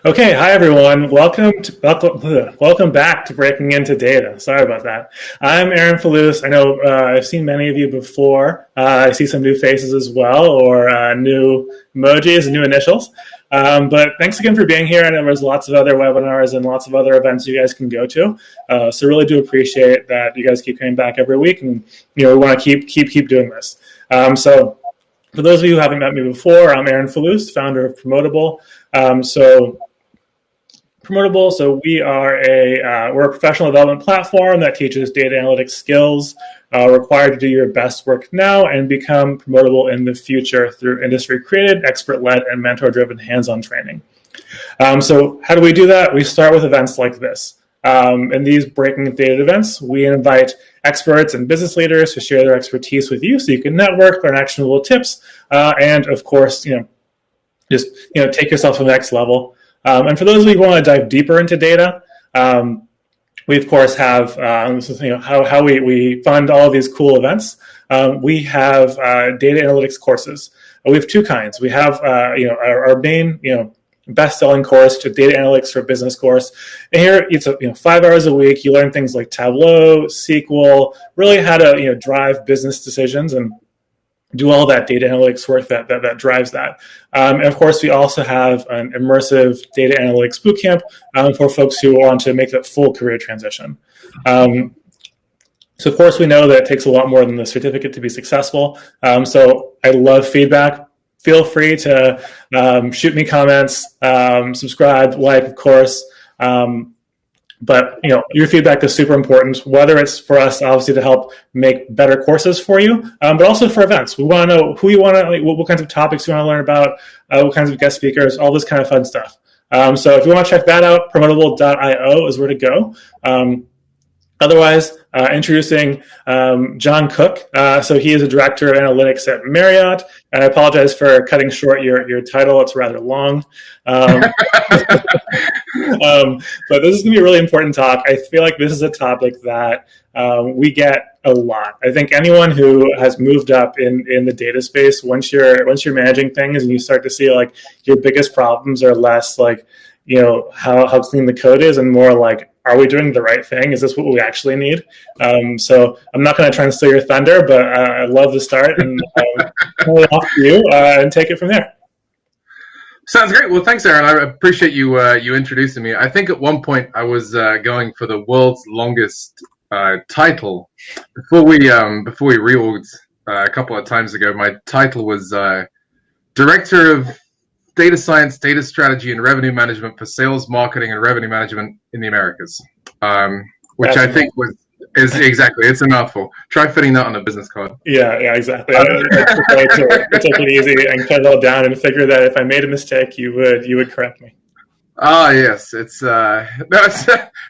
Okay, hi everyone. Welcome back to Breaking Into Data. Sorry about that. I'm Aaron Falus. I know I've seen many of you before. I see some new faces as well, or new emojis and new initials. But thanks again for being here. I know there's lots of other webinars and lots of other events you guys can go to. So really do appreciate that you guys keep coming back every week, and we want to keep doing this. So for those of you who haven't met me before, I'm Aaron Falus, founder of Promotable. Promotable. So we're a professional development platform that teaches data analytics skills required to do your best work now and become promotable in the future through industry-created, expert-led, and mentor-driven hands-on training. So how do we do that? We start with events like this. In these Breaking Data events, we invite experts and business leaders to share their expertise with you so you can network, learn actionable tips, and of course, just take yourself to the next level. And for those of you who want to dive deeper into data, we of course have this is how we fund all of these cool events. We have data analytics courses. We have two kinds. We have our main best-selling course, to data analytics for business course. And here it's 5 hours a week. You learn things like Tableau, SQL, really how to drive business decisions and do all that data analytics work that drives that. And of course, we also have an immersive data analytics bootcamp for folks who want to make that full career transition. So of course, we know that it takes a lot more than the certificate to be successful. So I love feedback. Feel free to shoot me comments, subscribe, like, of course. But your feedback is super important, whether it's for us, obviously, to help make better courses for you, but also for events. We want to know who you want to, what kinds of topics you want to learn about, what kinds of guest speakers, all this kind of fun stuff. So if you want to check that out, promotable.io is where to go. Otherwise, introducing John Cook. So he is a director of analytics at Marriott. And I apologize for cutting short your title. It's rather long. But this is going to be a really important talk. I feel like this is a topic that we get a lot. I think anyone who has moved up in the data space, once you're managing things and you start to see like your biggest problems are less like, how clean the code is and more like, are we doing the right thing? Is this what we actually need? So I'm not going to try and steal your thunder, but I love the start and pull it off to you and take it from there. Sounds great. Well, thanks, Aaron. I appreciate you introducing me. I think at one point I was going for the world's longest title before we reorged a couple of times ago. My title was Director of Data Science, Data Strategy, and Revenue Management for Sales, Marketing, and Revenue Management in the Americas, which I think is exactly, it's a mouthful. Try fitting that on a business card. Yeah, exactly. I took it easy and cut it all down and figure that if I made a mistake, you would correct me. Yes, it's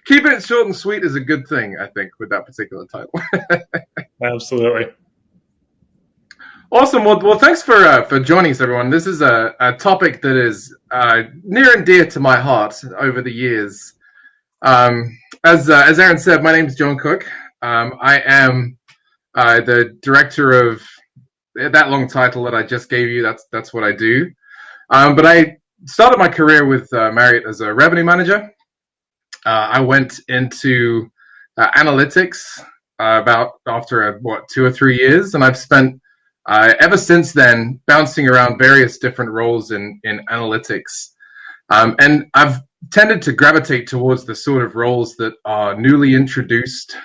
keeping it short and sweet is a good thing, I think, with that particular title. Absolutely. Awesome. Well, thanks for joining us, everyone. This is a topic that is near and dear to my heart over the years. As Aaron said, my name is John Cook. I am the director of that long title that I just gave you. That's what I do. But I started my career with Marriott as a revenue manager. I went into analytics after 2 or 3 years, and I've spent ever since then bouncing around various different roles in analytics. And I've tended to gravitate towards the sort of roles that are newly introduced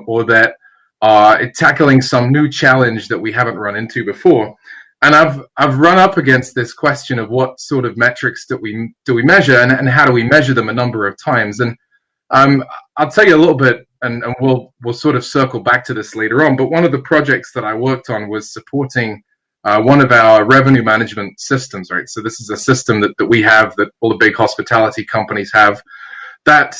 or that are tackling some new challenge that we haven't run into before. And I've run up against this question of what sort of metrics do we measure and how do we measure them a number of times. And I'll tell you a little bit, and we'll sort of circle back to this later on. But one of the projects that I worked on was supporting one of our revenue management systems, right? So this is a system that we have, that all the big hospitality companies have, that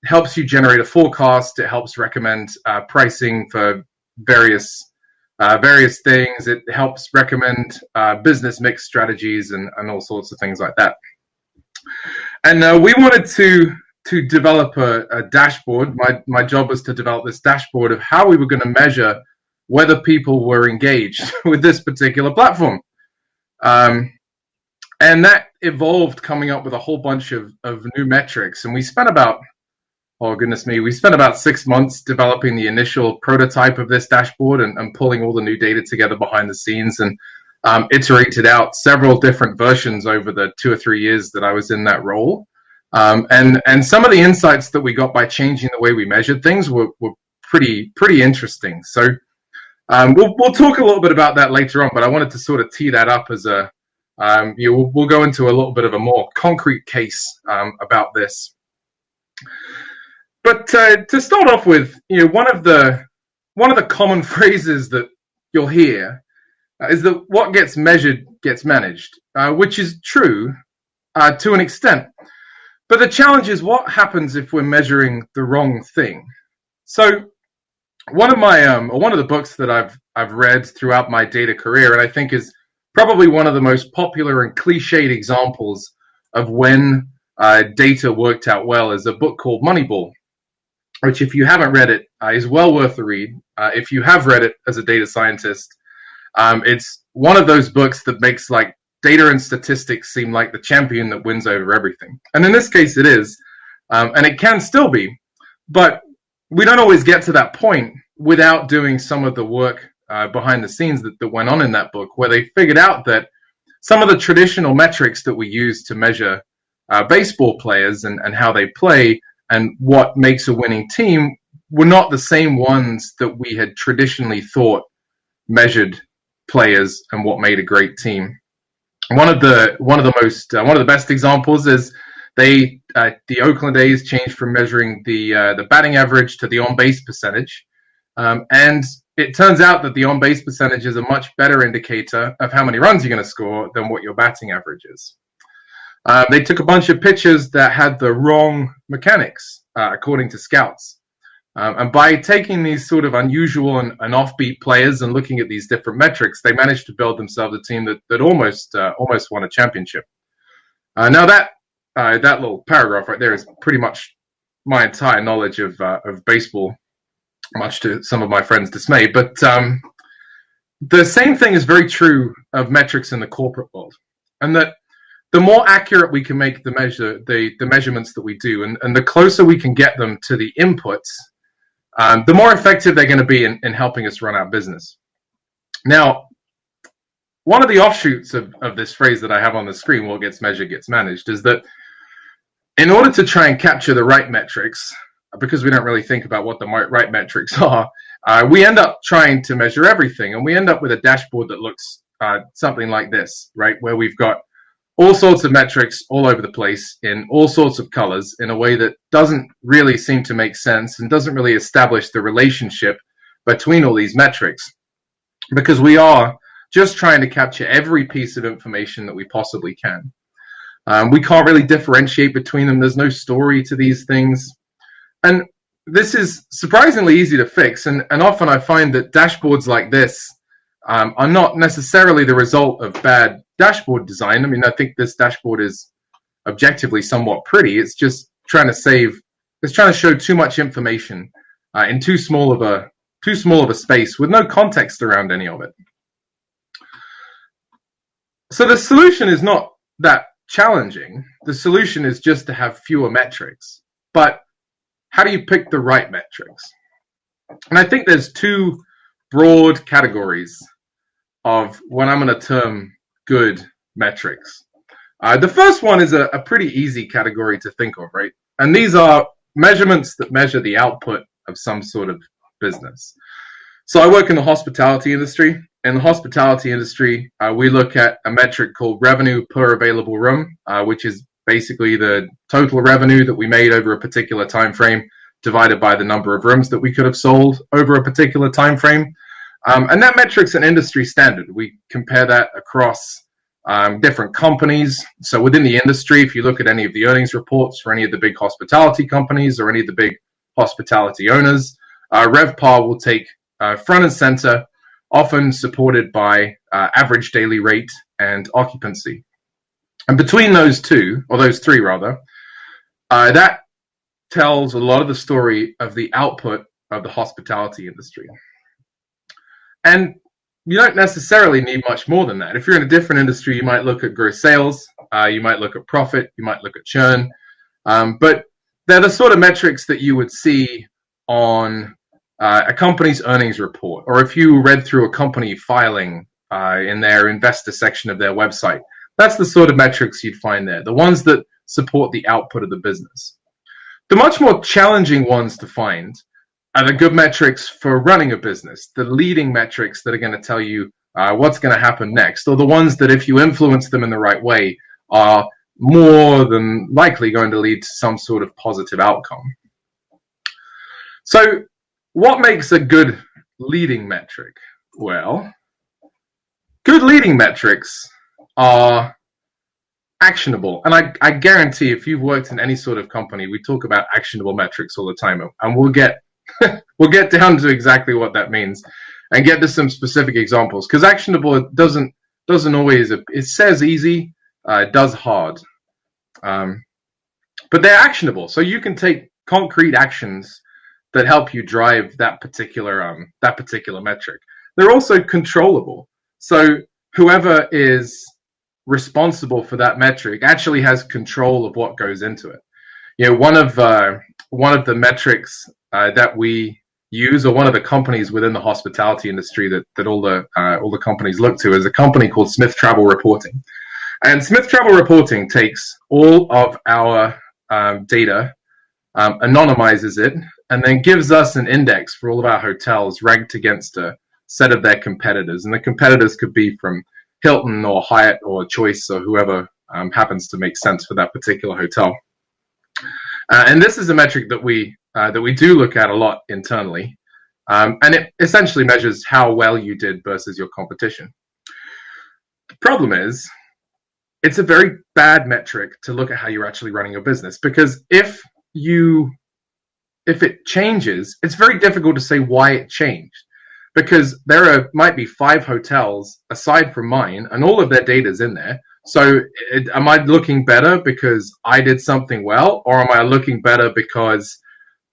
helps you generate a forecast. It helps recommend pricing for various things. It helps recommend business mix strategies and all sorts of things like that. And we wanted to develop a dashboard. My job was to develop this dashboard of how we were going to measure whether people were engaged with this particular platform. And that evolved coming up with a whole bunch of new metrics. And we spent about, oh goodness me, we spent about 6 months developing the initial prototype of this dashboard and pulling all the new data together behind the scenes, and iterated out several different versions over the 2 or 3 years that I was in that role. And some of the insights that we got by changing the way we measured things were pretty interesting. So we'll talk a little bit about that later on, but I wanted to sort of tee that up as a we'll go into a little bit of a more concrete case about this. But to start off with, one of the common phrases that you'll hear is that what gets measured gets managed, which is true to an extent. But the challenge is, what happens if we're measuring the wrong thing? So one of the books that I've read throughout my data career, and I think is probably one of the most popular and cliched examples of when data worked out well, is a book called Moneyball, which, if you haven't read it, is well worth the read. If you have read it as a data scientist, it's one of those books that makes like data and statistics seem like the champion that wins over everything. And in this case, it is, and it can still be. But we don't always get to that point without doing some of the work behind the scenes that went on in that book, where they figured out that some of the traditional metrics that we use to measure baseball players and how they play and what makes a winning team were not the same ones that we had traditionally thought measured players and what made a great team. One of the best examples is the Oakland A's changed from measuring the batting average to the on-base percentage, and it turns out that the on-base percentage is a much better indicator of how many runs you're going to score than what your batting average is. They took a bunch of pitchers that had the wrong mechanics, according to scouts. And by taking these sort of unusual and offbeat players and looking at these different metrics, they managed to build themselves a team that almost won a championship. Now that little paragraph right there is pretty much my entire knowledge of baseball, much to some of my friends' dismay. But the same thing is very true of metrics in the corporate world, and that the more accurate we can make the measurements that we do, and the closer we can get them to the inputs, the more effective they're going to be in helping us run our business. Now, one of the offshoots of this phrase that I have on the screen, what gets measured gets managed, is that in order to try and capture the right metrics, because we don't really think about what the right metrics are, we end up trying to measure everything, and we end up with a dashboard that looks something like this, right? Where we've got all sorts of metrics all over the place in all sorts of colors in a way that doesn't really seem to make sense and doesn't really establish the relationship between all these metrics, because we are just trying to capture every piece of information that we possibly can. We can't really differentiate between them. There's no story to these things. And this is surprisingly easy to fix. And often I find that dashboards like this are not necessarily the result of bad dashboard design. I mean, I think this dashboard is objectively somewhat pretty. It's just trying to show too much information in too small of a space with no context around any of it. So the solution is not that challenging. The solution is just to have fewer metrics. But how do you pick the right metrics? And I think there's two broad categories of what I'm going to term good metrics. The first one is a pretty easy category to think of, right? And these are measurements that measure the output of some sort of business. So I work in the hospitality industry. In the hospitality industry, we look at a metric called revenue per available room, which is basically the total revenue that we made over a particular time frame divided by the number of rooms that we could have sold over a particular time frame. And that metric's an industry standard. We compare that across different companies. So within the industry, if you look at any of the earnings reports for any of the big hospitality companies or any of the big hospitality owners, RevPAR will take front and center, often supported by average daily rate and occupancy. And between those two, or those three rather, that tells a lot of the story of the output of the hospitality industry. And you don't necessarily need much more than that. If you're in a different industry, you might look at gross sales, you might look at profit, you might look at churn, but they're the sort of metrics that you would see on a company's earnings report, or if you read through a company filing in their investor section of their website. That's the sort of metrics you'd find there, the ones that support the output of the business. The much more challenging ones to find are the good metrics for running a business, the leading metrics that are going to tell you what's going to happen next, or the ones that if you influence them in the right way are more than likely going to lead to some sort of positive outcome. So what makes a good leading metric? Well, good leading metrics are actionable. And I guarantee if you've worked in any sort of company, we talk about actionable metrics all the time, and we'll get down to exactly what that means and get to some specific examples, because actionable doesn't always, it says easy, it does hard. But they're actionable, so you can take concrete actions that help you drive that particular metric. They're also controllable, so whoever is responsible for that metric actually has control of what goes into it. You know, one of the metrics that we use, or one of the companies within the hospitality industry that all the companies look to, is a company called Smith Travel Reporting. And Smith Travel Reporting takes all of our data, anonymizes it, and then gives us an index for all of our hotels ranked against a set of their competitors. And the competitors could be from Hilton or Hyatt or Choice or whoever happens to make sense for that particular hotel. And this is a metric that we do look at a lot internally, and it essentially measures how well you did versus your competition. The problem is, it's a very bad metric to look at how you're actually running your business, because if it changes, it's very difficult to say why it changed, because there might be 5 hotels aside from mine, and all of their data's in there. So am I looking better because I did something well, or am I looking better because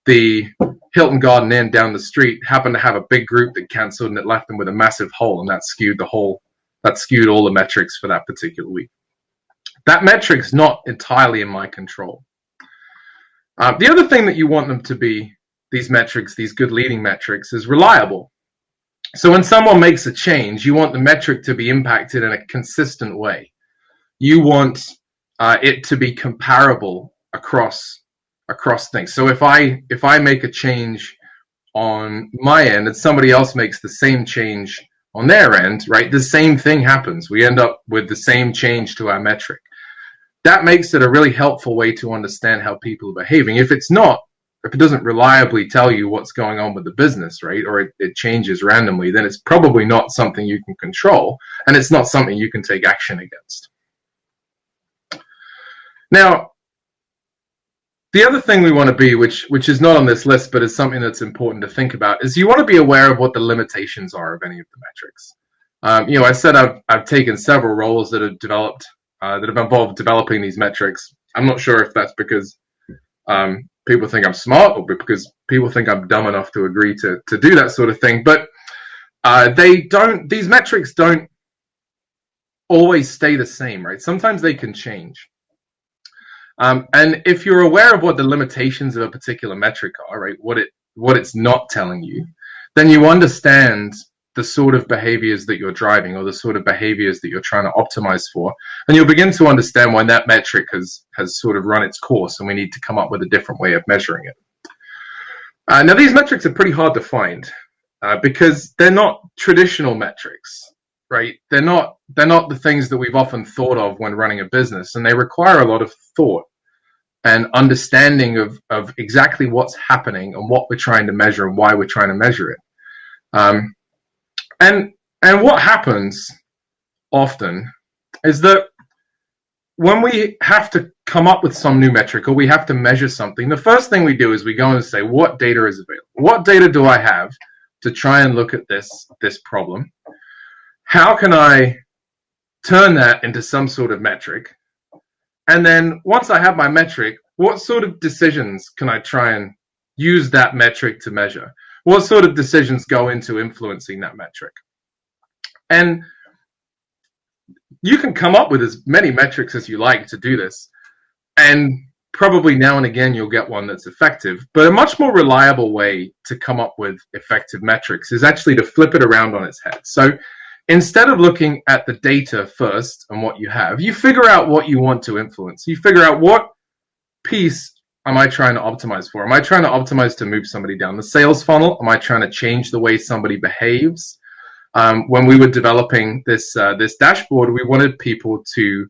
the Hilton Garden Inn down the street happened to have a big group that canceled and it left them with a massive hole, and that skewed all the metrics for that particular week? That metric's not entirely in my control. The other thing that you want them to be, these metrics, these good leading metrics, is reliable. So when someone makes a change, you want the metric to be impacted in a consistent way. You want it to be comparable across things. So if I make a change on my end and somebody else makes the same change on their end, right, the same thing happens. We end up with the same change to our metric. That makes it a really helpful way to understand how people are behaving. If it doesn't reliably tell you what's going on with the business, right, or it changes randomly, then it's probably not something you can control, and it's not something you can take action against. Now, the other thing we want to be, which is not on this list, but is something that's important to think about, is you want to be aware of what the limitations are of any of the metrics. I said I've taken several roles that have developed, that have involved developing these metrics. I'm not sure if that's because people think I'm smart, or because people think I'm dumb enough to agree to do that sort of thing. But these metrics don't always stay the same, right? Sometimes they can change. And if you're aware of what the limitations of a particular metric are, right, what it's not telling you, then you understand the sort of behaviors that you're driving, or the sort of behaviors that you're trying to optimize for, and you'll begin to understand when that metric has sort of run its course and we need to come up with a different way of measuring it. Now, these metrics are pretty hard to find because they're not traditional metrics, right? They're not the things that we've often thought of when running a business, and they require a lot of thought and understanding of exactly what's happening and what we're trying to measure and why we're trying to measure it. And what happens often is that when we have to come up with some new metric, or we have to measure something, the first thing we do is we go and say, what data is available? What data do I have to try and look at this problem? How can I turn that into some sort of metric? And then once I have my metric, what sort of decisions can I try and use that metric to measure? What sort of decisions go into influencing that metric? And you can come up with as many metrics as you like to do this. And probably now and again you'll get one that's effective. But a much more reliable way to come up with effective metrics is actually to flip it around on its head. So instead of looking at the data first and what you have, you figure out what you want to influence. You figure out, what piece am I trying to optimize for? Am I trying to optimize to move somebody down the sales funnel? Am I trying to change the way somebody behaves? When we were developing this dashboard, we wanted people to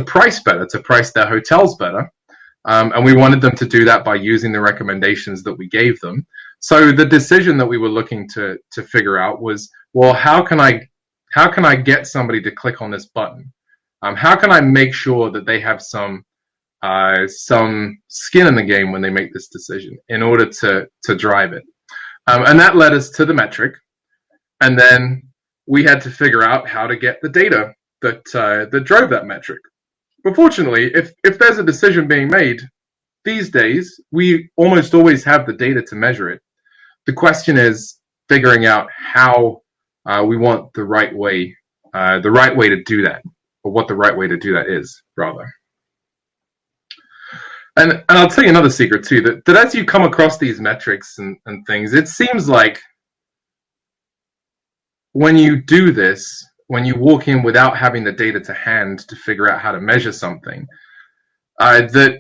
price better, to price their hotels better. And we wanted them to do that by using the recommendations that we gave them. So the decision that we were looking to figure out was, well, how can I get somebody to click on this button? How can I make sure that they have some skin in the game when they make this decision in order to drive it? And that led us to the metric. And then we had to figure out how to get the data that drove that metric. But fortunately, if there's a decision being made these days, we almost always have the data to measure it. The question is figuring out how we want the right way to do that, or what the right way to do that is, rather. And I'll tell you another secret too, that as you come across these metrics and things, it seems like when you do this, when you walk in without having the data to hand to figure out how to measure something, that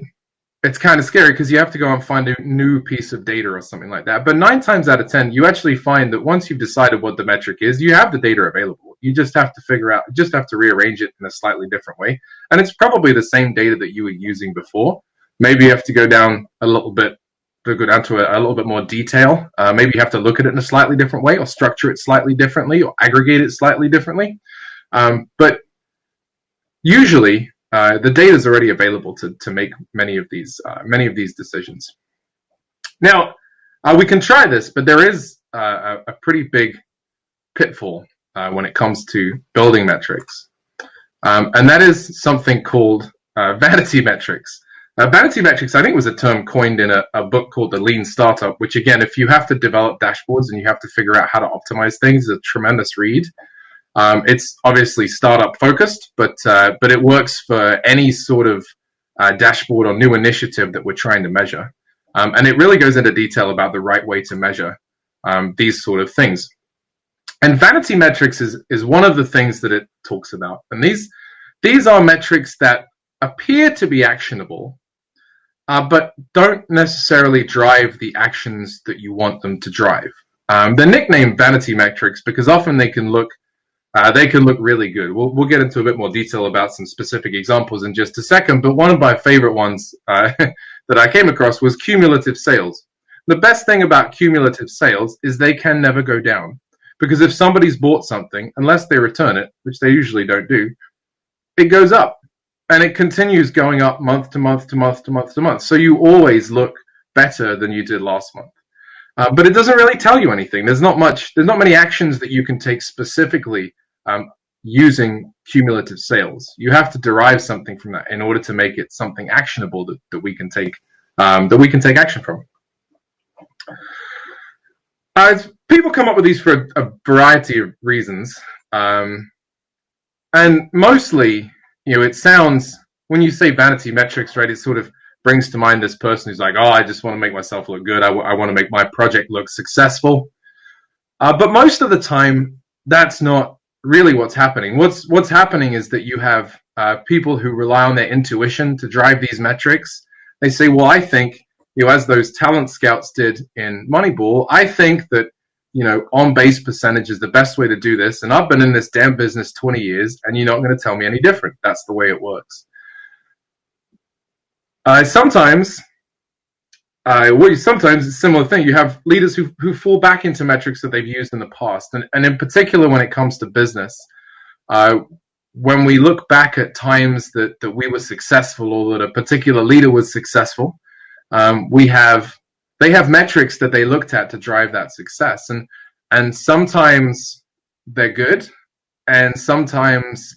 it's kind of scary because you have to go and find a new piece of data or something like that. But 9 times out of 10, you actually find that once you've decided what the metric is, you have the data available. You just have to rearrange it in a slightly different way. And it's probably the same data that you were using before. Maybe you have to go down to a little bit more detail. Maybe you have to look at it in a slightly different way, or structure it slightly differently, or aggregate it slightly differently. But usually, the data is already available to make many of these decisions. Now, we can try this, but there is a pretty big pitfall when it comes to building metrics, and that is something called vanity metrics. Vanity metrics, I think, was a term coined in a book called The Lean Startup, which, again, if you have to develop dashboards and you have to figure out how to optimize things, is a tremendous read. It's obviously startup focused, but it works for any sort of dashboard or new initiative that we're trying to measure. And it really goes into detail about the right way to measure these sort of things. And vanity metrics is one of the things that it talks about. And these are metrics that appear to be actionable, but don't necessarily drive the actions that you want them to drive. They're nicknamed vanity metrics because often they can look really good. We'll get into a bit more detail about some specific examples in just a second, but one of my favorite ones that I came across was cumulative sales. The best thing about cumulative sales is they can never go down, because if somebody's bought something, unless they return it, which they usually don't do, it goes up. And it continues going up month to month to month to month to month. So you always look better than you did last month. But it doesn't really tell you anything. There's not many actions that you can take specifically using cumulative sales. You have to derive something from that in order to make it something actionable that we can take action from. People come up with these for a variety of reasons, and mostly, it sounds, when you say vanity metrics, right, it sort of brings to mind this person who's like, oh, I just want to make myself look good. I want to make my project look successful. But most of the time, that's not really what's happening. What's happening is that you have people who rely on their intuition to drive these metrics. They say, well, I think, as those talent scouts did in Moneyball, I think that, on-base percentage is the best way to do this. And I've been in this damn business 20 years, and you're not going to tell me any different. That's the way it works. Sometimes it's a similar thing. You have leaders who fall back into metrics that they've used in the past. And in particular, when it comes to business, when we look back at times that we were successful, or that a particular leader was successful, they have metrics that they looked at to drive that success. And sometimes they're good, and sometimes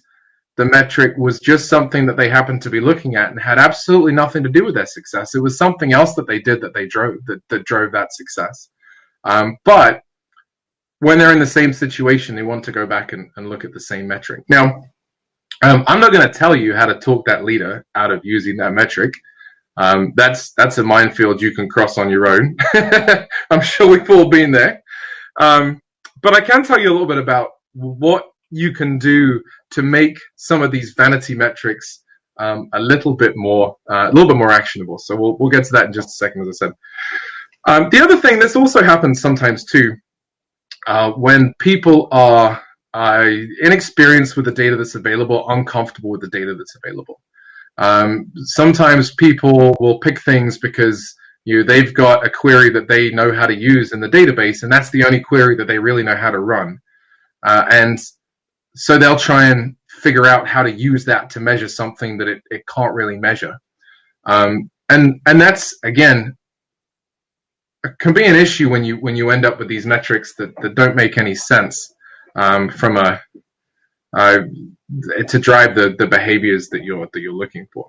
the metric was just something that they happened to be looking at and had absolutely nothing to do with their success. It was something else that they did that drove that success. But when they're in the same situation, they want to go back and look at the same metric. Now, I'm not going to tell you how to talk that leader out of using that metric. That's a minefield you can cross on your own. I'm sure we've all been there. But I can tell you a little bit about what you can do to make some of these vanity metrics a little bit more actionable. So we'll get to that in just a second, as I said. The other thing, this also happens sometimes too, when people are inexperienced with the data that's available, uncomfortable with the data that's available. Sometimes people will pick things because they've got a query that they know how to use in the database, and that's the only query that they really know how to run. And so they'll try and figure out how to use that to measure something that it can't really measure. And that's, again, can be an issue when you end up with these metrics that don't make any sense to drive the behaviors that you're looking for.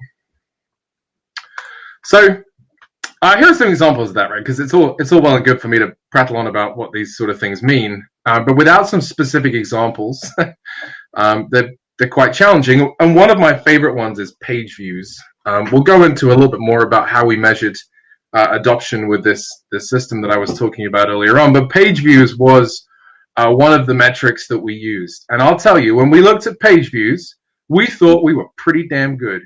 So here are some examples of that, right? Because it's all well and good for me to prattle on about what these sort of things mean, but without some specific examples, they're quite challenging. And one of my favorite ones is page views. We'll go into a little bit more about how we measured adoption with this system that I was talking about earlier on. But page views was one of the metrics that we used. And I'll tell you, when we looked at page views, we thought we were pretty damn good.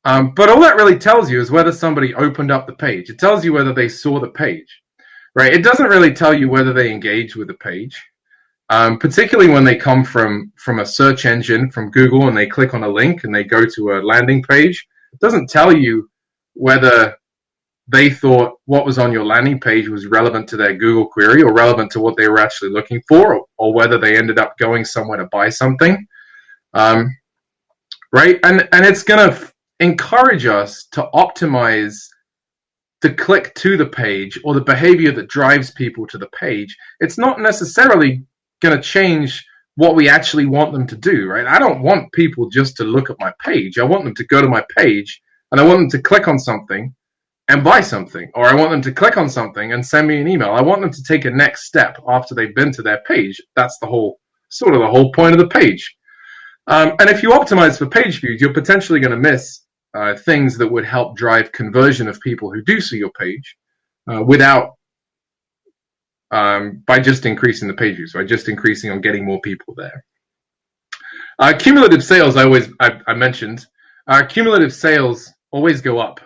But all that really tells you is whether somebody opened up the page. It tells you whether they saw the page, right? It doesn't really tell you whether they engaged with the page, particularly when they come from a search engine, from Google, and they click on a link and they go to a landing page. It doesn't tell you whether they thought what was on your landing page was relevant to their Google query or relevant to what they were actually looking for, or whether they ended up going somewhere to buy something, right? And it's going to encourage us to optimize the click to the page or the behavior that drives people to the page. It's not necessarily going to change what we actually want them to do, right? I don't want people just to look at my page. I want them to go to my page and I want them to click on something and buy something, or I want them to click on something and send me an email. I want them to take a next step after they've been to their page. That's the whole point of the page. And if you optimize for page views, you're potentially going to miss things that would help drive conversion of people who do see your page by just increasing the page views, by just increasing on getting more people there. Cumulative sales, I mentioned. Cumulative sales always go up.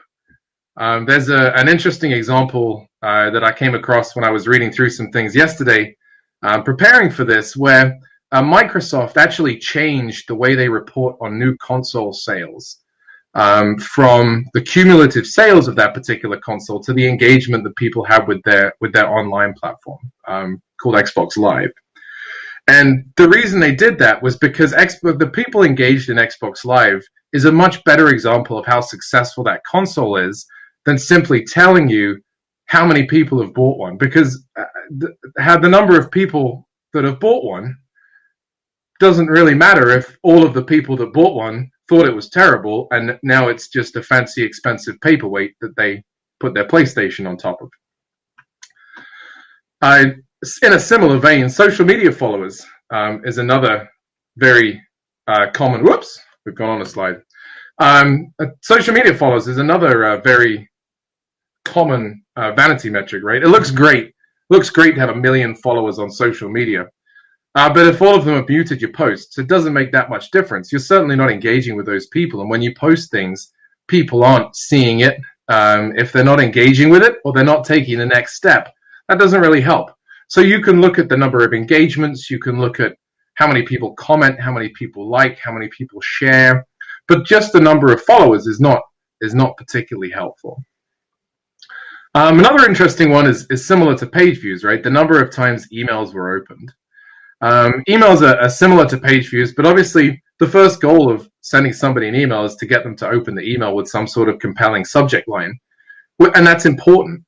There's an interesting example that I came across when I was reading through some things yesterday, preparing for this, where Microsoft actually changed the way they report on new console sales from the cumulative sales of that particular console to the engagement that people have with their online platform called Xbox Live. And the reason they did that was because the people engaged in Xbox Live is a much better example of how successful that console is than simply telling you how many people have bought one, because the number of people that have bought one doesn't really matter if all of the people that bought one thought it was terrible and now it's just a fancy expensive paperweight that they put their PlayStation on top of. In a similar vein, social media followers is another very common, whoops, we've gone on a slide. Social media followers is another very common vanity metric, right? It looks great. It looks great to have 1 million followers on social media. But if all of them have muted your posts, it doesn't make that much difference. You're certainly not engaging with those people. And when you post things, people aren't seeing it. If they're not engaging with it or they're not taking the next step, that doesn't really help. So you can look at the number of engagements. You can look at how many people comment, how many people like, how many people share. But just the number of followers is not particularly helpful. Another interesting one is similar to page views, right? The number of times emails were opened. Emails are similar to page views, but obviously the first goal of sending somebody an email is to get them to open the email with some sort of compelling subject line. And that's important,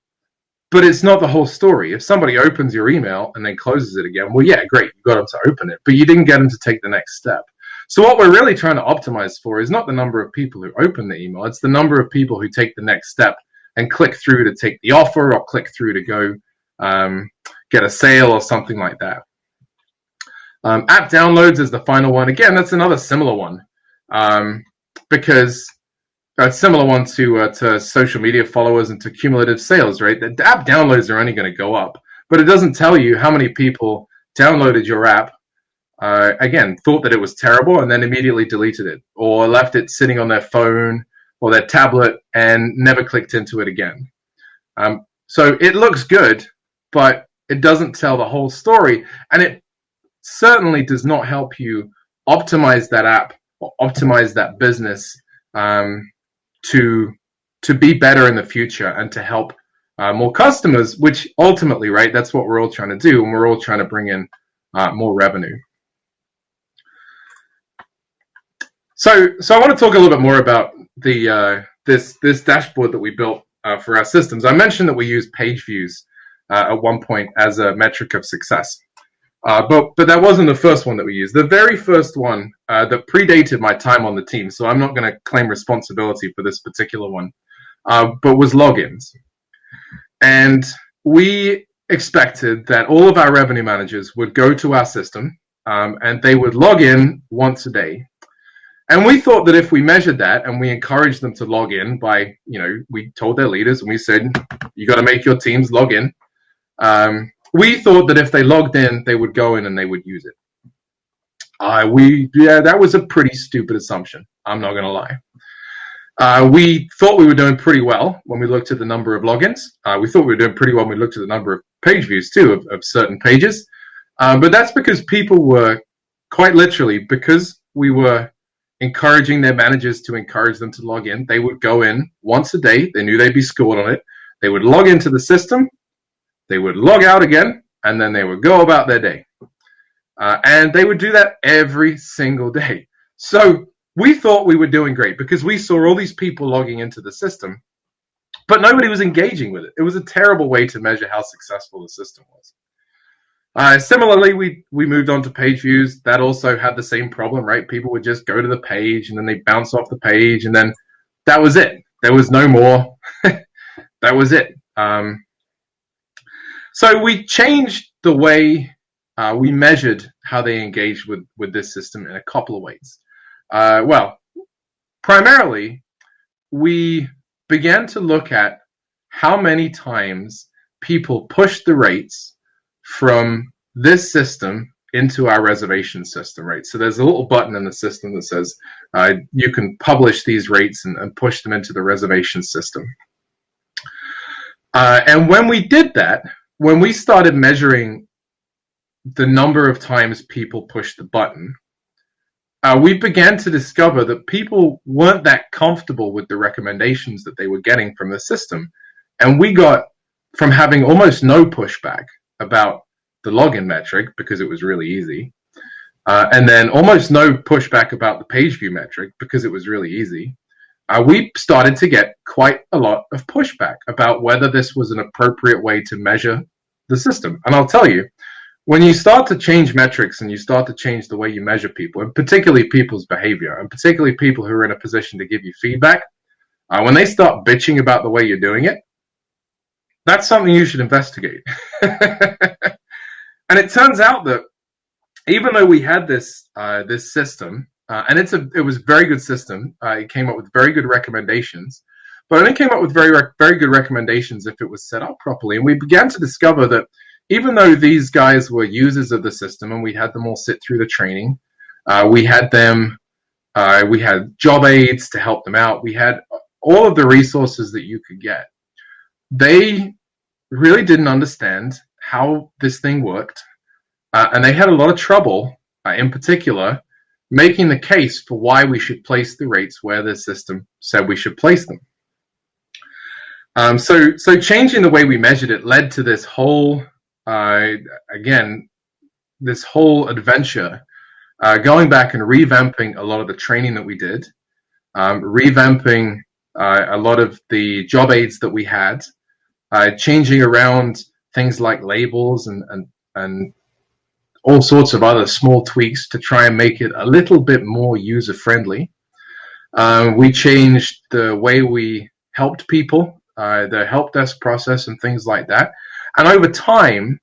but it's not the whole story. If somebody opens your email and then closes it again, well, yeah, great, you got them to open it, but you didn't get them to take the next step. So what we're really trying to optimize for is not the number of people who open the email, it's the number of people who take the next step and click through to take the offer or click through to go get a sale or something like that. App downloads is the final one. Again, that's another similar one, because a similar one to social media followers and to cumulative sales, right? The app downloads are only going to go up, but it doesn't tell you how many people downloaded your app, again, thought that it was terrible and then immediately deleted it, or left it sitting on their phone or their tablet and never clicked into it again. So it looks good, but it doesn't tell the whole story, and it certainly does not help you optimize that app or optimize that business to be better in the future and to help more customers, which ultimately, right, that's what we're all trying to do, and we're all trying to bring in more revenue. So I want to talk a little bit more about the this dashboard that we built for our systems. I mentioned that we use page views at one point as a metric of success. But that wasn't the first one that we used. The very first one that predated my time on the team, so I'm not going to claim responsibility for this particular one, but was logins. And we expected that all of our revenue managers would go to our system and they would log in once a day. And we thought that if we measured that and we encouraged them to log in by, we told their leaders and we said, you got to make your teams log in. We thought that if they logged in, they would go in and they would use it. That was a pretty stupid assumption. I'm not going to lie. We thought we were doing pretty well when we looked at the number of logins. We thought we were doing pretty well when we looked at the number of page views too of certain pages. But that's because people were quite literally, because we were encouraging their managers to encourage them to log in. They would go in once a day. They knew they'd be scored on it. They would log into the system. They would log out again, and then they would go about their day. And they would do that every single day. So we thought we were doing great because we saw all these people logging into the system, but nobody was engaging with it. It was a terrible way to measure how successful the system was. Similarly, we moved on to page views. That also had the same problem, right? People would just go to the page and then they bounce off the page, and then that was it. There was no more. That was it. So we changed the way we measured how they engaged with this system in a couple of ways. Well, primarily, we began to look at how many times people pushed the rates from this system into our reservation system, right? So there's a little button in the system that says you can publish these rates and push them into the reservation system. And when we did that, when we started measuring the number of times people pushed the button, we began to discover that people weren't that comfortable with the recommendations that they were getting from the system. And we got from having almost no pushback about the login metric because it was really easy, and then almost no pushback about the page view metric because it was really easy. We started to get quite a lot of pushback about whether this was an appropriate way to measure the system. And I'll tell you, when you start to change metrics and you start to change the way you measure people, and particularly people's behavior, and particularly people who are in a position to give you feedback, when they start bitching about the way you're doing it, that's something you should investigate. And it turns out that even though we had this system, and it was a very good system, it came up with very good recommendations, but it only came up with very good recommendations if it was set up properly. And we began to discover that even though these guys were users of the system and we had them all sit through the training, we had job aids to help them out, we had all of the resources that you could get, they really didn't understand how this thing worked, and they had a lot of trouble, in particular, making the case for why we should place the rates where the system said we should place them. So changing the way we measured it led to this whole, this whole adventure, going back and revamping a lot of the training that we did, revamping a lot of the job aids that we had, changing around things like labels and all sorts of other small tweaks to try and make it a little bit more user-friendly. We changed the way we helped people, the help desk process and things like that. And over time,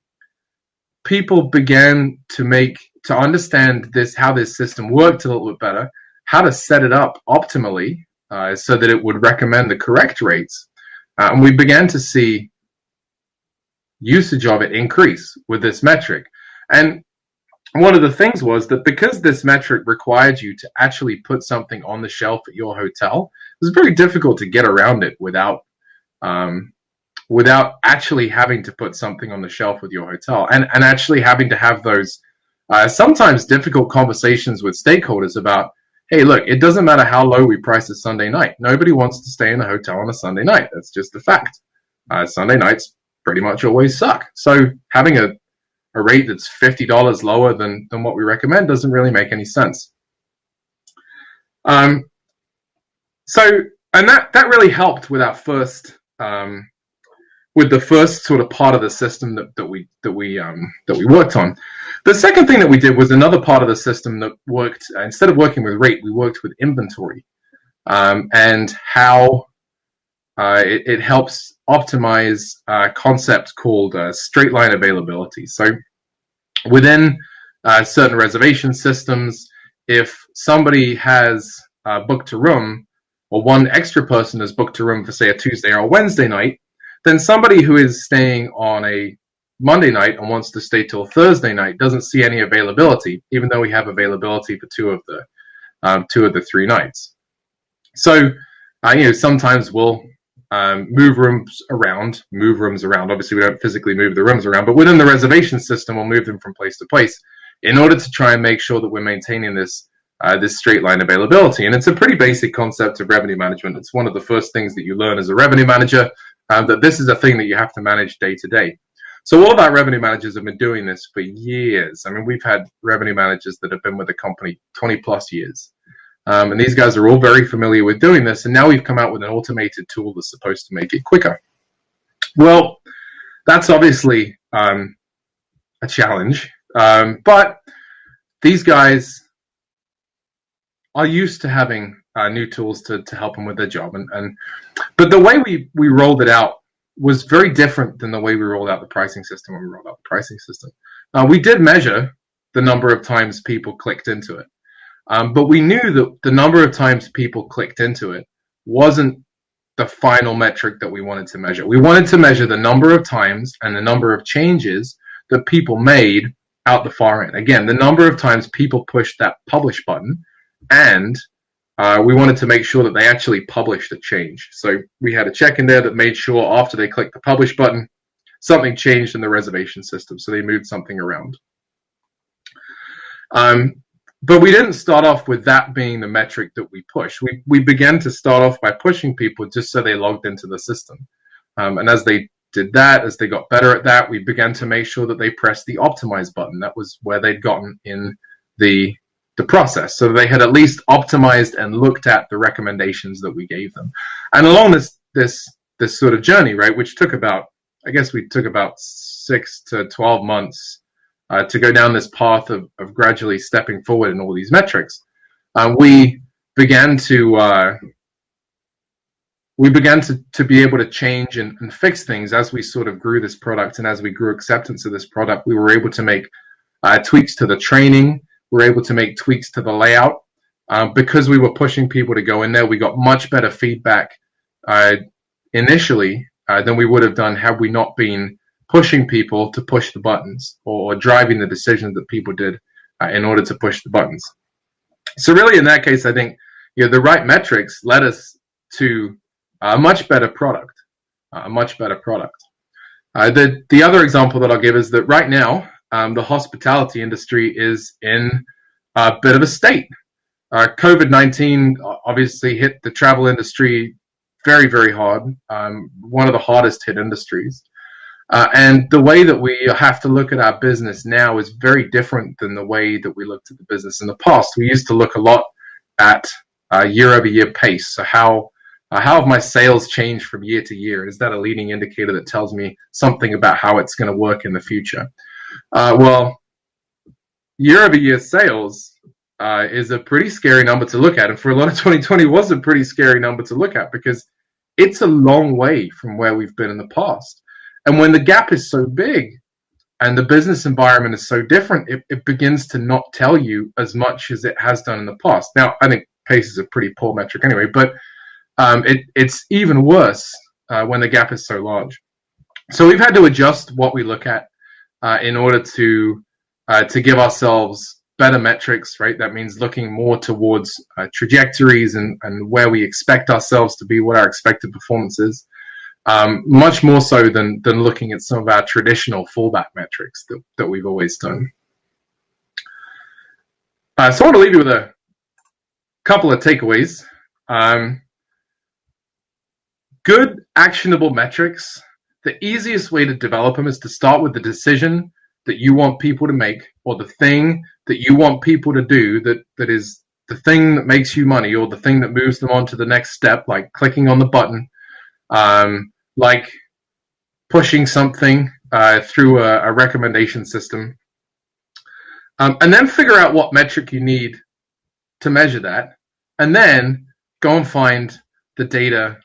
people began to understand how this system worked a little bit better, how to set it up optimally so that it would recommend the correct rates. And we began to see usage of it increase with this metric. And one of the things was that because this metric required you to actually put something on the shelf at your hotel, it was very difficult to get around it without actually having to put something on the shelf with your hotel, and actually having to have those sometimes difficult conversations with stakeholders about, hey, look, it doesn't matter how low we price a Sunday night. Nobody wants to stay in a hotel on a Sunday night. That's just a fact. Sunday nights pretty much always suck. So having a rate that's $50 lower than what we recommend doesn't really make any sense. And that really helped with our first with the first sort of part of the system that we worked on. The second thing that we did was another part of the system that worked. Instead of working with rate, we worked with inventory, and how it helps optimize a concept called straight line availability. So within certain reservation systems, if somebody has booked a room, or one extra person has booked a room for, say, a Tuesday or a Wednesday night, then somebody who is staying on a Monday night and wants to stay till Thursday night doesn't see any availability, even though we have availability for two of the 3 nights. So, sometimes we'll move rooms around. Obviously, we don't physically move the rooms around, but within the reservation system, we'll move them from place to place in order to try and make sure that we're maintaining this straight line availability. And it's a pretty basic concept of revenue management. It's one of the first things that you learn as a revenue manager, that this is a thing that you have to manage day to day. So all of our revenue managers have been doing this for years. I mean, we've had revenue managers that have been with the company 20 plus years. And these guys are all very familiar with doing this. And now we've come out with an automated tool that's supposed to make it quicker. Well, that's obviously a challenge. But these guys are used to having new tools to help them with their job. But the way we rolled it out was very different than the way we rolled out the pricing system when we rolled out the pricing system. We did measure the number of times people clicked into it. But we knew that the number of times people clicked into it wasn't the final metric that we wanted to measure. We wanted to measure the number of times and the number of changes that people made out the far end. Again, the number of times people pushed that publish button, and we wanted to make sure that they actually published a change. So we had a check in there that made sure after they clicked the publish button, something changed in the reservation system. So they moved something around. But we didn't start off with that being the metric that we push. We began to start off by pushing people just so they logged into the system. And as they did that, as they got better at that, we began to make sure that they pressed the optimize button. That was where they'd gotten in the process. So they had at least optimized and looked at the recommendations that we gave them. And along this sort of journey, right, which took about 6 to 12 months to go down this path of gradually stepping forward in all these metrics, we began to be able to change and fix things as we sort of grew this product, and as we grew acceptance of this product. We were able to make tweaks to the training. We were able to make tweaks to the layout. Because we were pushing people to go in there, we got much better feedback initially than we would have done had we not been pushing people to push the buttons, or driving the decisions that people did in order to push the buttons. So really, in that case, I think the right metrics led us to a much better product. The other example that I'll give is that right now, the hospitality industry is in a bit of a state. COVID-19 obviously hit the travel industry very, very hard, one of the hardest hit industries. And the way that we have to look at our business now is very different than the way that we looked at the business in the past. We used to look a lot at year-over-year pace. So how have my sales changed from year to year? Is that a leading indicator that tells me something about how it's going to work in the future? Well, year-over-year sales is a pretty scary number to look at. And for a lot of 2020 was a pretty scary number to look at, because it's a long way from where we've been in the past. And when the gap is so big and the business environment is so different, it begins to not tell you as much as it has done in the past. Now, I think pace is a pretty poor metric anyway, but it's even worse when the gap is so large. So we've had to adjust what we look at in order to give ourselves better metrics, right? That means looking more towards trajectories and where we expect ourselves to be, what our expected performance is, much more so than looking at some of our traditional fallback metrics that we've always done. So I want to leave you with a couple of takeaways. Good actionable metrics. The easiest way to develop them is to start with the decision that you want people to make, or the thing that you want people to do that is the thing that makes you money, or the thing that moves them on to the next step, like clicking on the button, like pushing something through a recommendation system. And then figure out what metric you need to measure that, and then go and find the data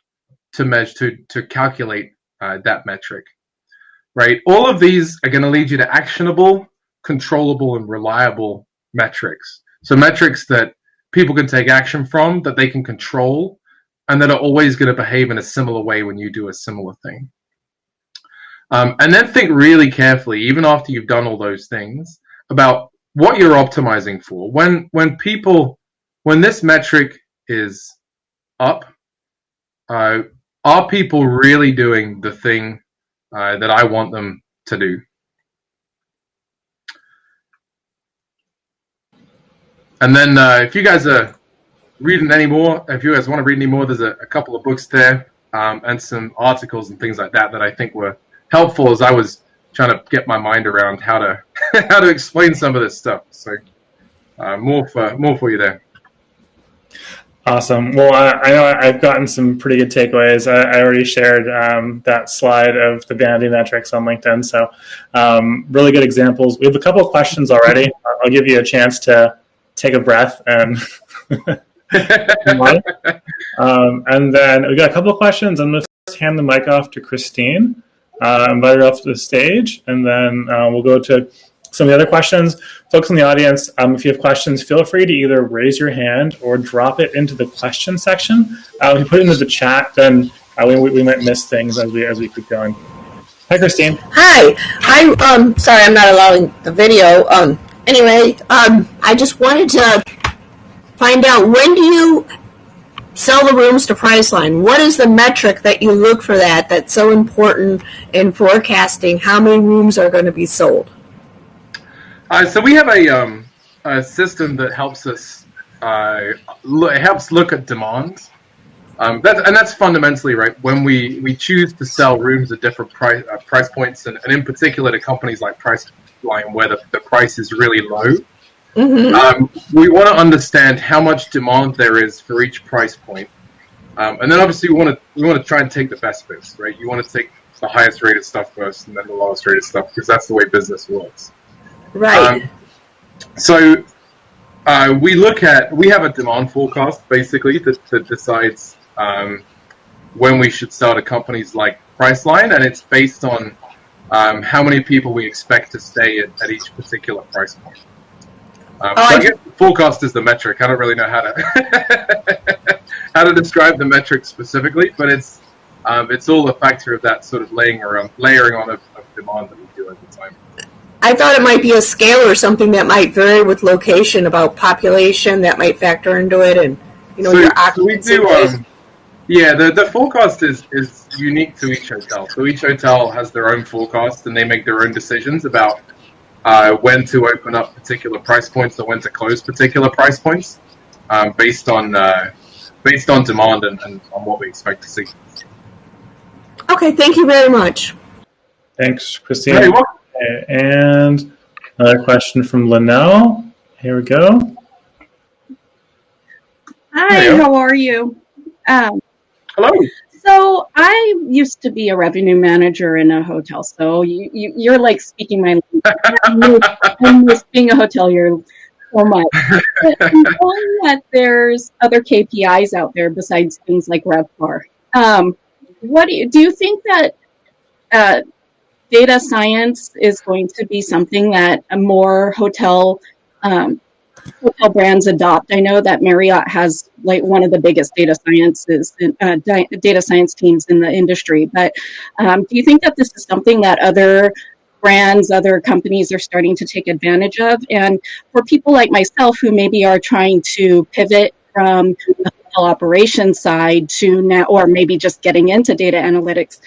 to measure to calculate that metric. Right? All of these are going to lead you to actionable, controllable, and reliable metrics. So metrics that people can take action from, that they can control, and that are always going to behave in a similar way when you do a similar thing. And then think really carefully, even after you've done all those things, about what you're optimizing for. When this metric is up, are people really doing the thing that I want them to do? And then if you guys are reading any more, if you guys want to read any more, there's a couple of books there and some articles and things like that I think were helpful as I was trying to get my mind around how to how to explain some of this stuff. So more for you there. Awesome. Well, I know I've gotten some pretty good takeaways. I already shared that slide of the vanity metrics on LinkedIn. So really good examples. We have a couple of questions already. I'll give you a chance to take a breath and and then we got a couple of questions. I'm going to first hand the mic off to Christine, invite her up to the stage, and then we'll go to some of the other questions. Folks in the audience, if you have questions, feel free to either raise your hand or drop it into the question section. If you put it into the chat, then we might miss things as we keep going. Hi, Christine. Hi. Sorry, I'm not allowing the video. Anyway, I just wanted to find out, when do you sell the rooms to Priceline? What is the metric that you look for that's so important in forecasting how many rooms are going to be sold? So we have a system that helps us helps look at demand. That's fundamentally right. When we choose to sell rooms at different price points, and in particular to companies like Priceline, where the price is really low, we want to understand how much demand there is for each price point, and then obviously we want to try and take the best bits, right? You want to take the highest rated stuff first, and then the lowest rated stuff, because that's the way business works. Right. So we have a demand forecast basically that decides when we should sell to companies like Priceline, and it's based on how many people we expect to stay at each particular price point. So I guess the forecast is the metric. I don't really know how to how to describe the metric specifically, but it's all a factor of that sort of layering on of demand that we do over time. I thought it might be a scale or something that might vary with location, about population that might factor into it, and your occupancy. The forecast is unique to each hotel. So each hotel has their own forecast, and they make their own decisions about when to open up particular price points or when to close particular price points, based on demand and on what we expect to see. Okay, thank you very much. Thanks, Christine. Hey, welcome. And another question from Linnell. Here we go. Hi, how are you? Hello. So I used to be a revenue manager in a hotel, so you're like speaking my language. I'm being a hotelier so much. But I'm knowing that there's other KPIs out there besides things like RevPAR. What do you think that data science is going to be something that more hotel brands adopt. I know that Marriott has like one of the biggest data science teams in the industry. But do you think that this is something that other brands, other companies are starting to take advantage of? And for people like myself who maybe are trying to pivot from the hotel operations side to now, or maybe just getting into data analytics,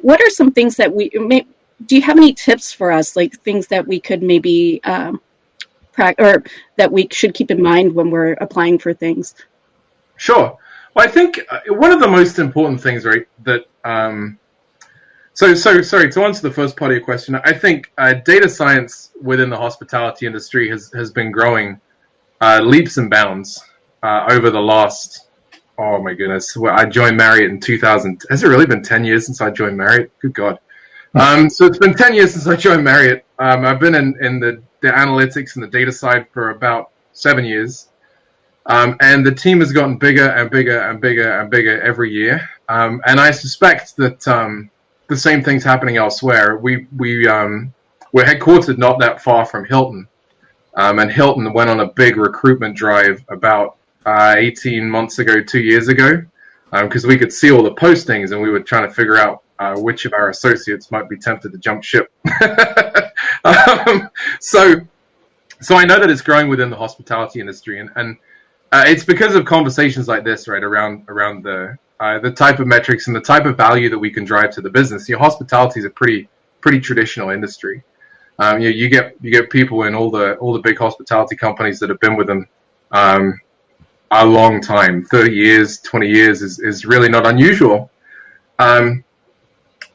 what are some things that do you have any tips for us, like things that we could maybe or that we should keep in mind when we're applying for things? Sure. Well, I think one of the most important things, right, that so sorry to answer the first part of your question. I think data science within the hospitality industry has been growing leaps and bounds over the last, oh my goodness, I joined Marriott in 2000. Has it really been 10 years since I joined Marriott? Good God. So it's been 10 years since I joined Marriott. I've been in the analytics and the data side for about 7 years. And the team has gotten bigger and bigger and bigger and bigger every year. And I suspect that the same thing's happening elsewhere. We're headquartered not that far from Hilton. And Hilton went on a big recruitment drive about 18 months ago, 2 years ago, because we could see all the postings and we were trying to figure out which of our associates might be tempted to jump ship. So I know that it's growing within the hospitality industry, and it's because of conversations like this, right, around the type of metrics and the type of value that we can drive to the business. Hospitality is a pretty traditional industry. You get people in all the big hospitality companies that have been with them a long time. 30 years, 20 years is really not unusual.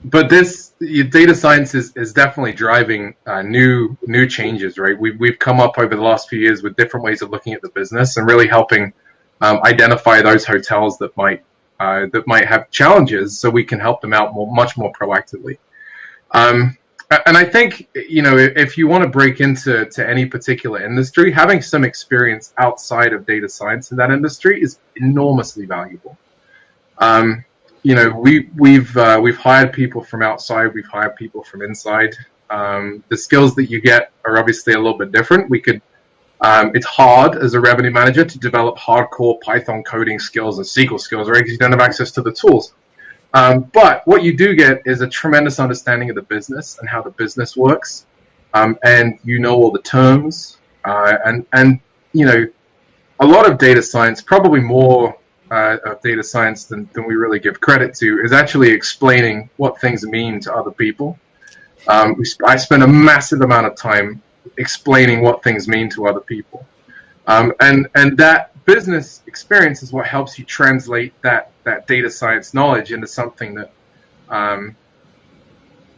But this data science is definitely driving new changes, right? We've come up over the last few years with different ways of looking at the business and really helping identify those hotels that might have challenges, so we can help them out much more proactively. And I think, if you want to break into any particular industry, having some experience outside of data science in that industry is enormously valuable. We've hired people from outside, we've hired people from inside. The skills that you get are obviously a little bit different. It's hard as a revenue manager to develop hardcore Python coding skills and SQL skills, right? Because you don't have access to the tools. But what you do get is a tremendous understanding of the business and how the business works. And all the terms. And a lot of data science, probably more of data science than we really give credit to, is actually explaining what things mean to other people. I spend a massive amount of time explaining what things mean to other people. And that business experience is what helps you translate that data science knowledge into something that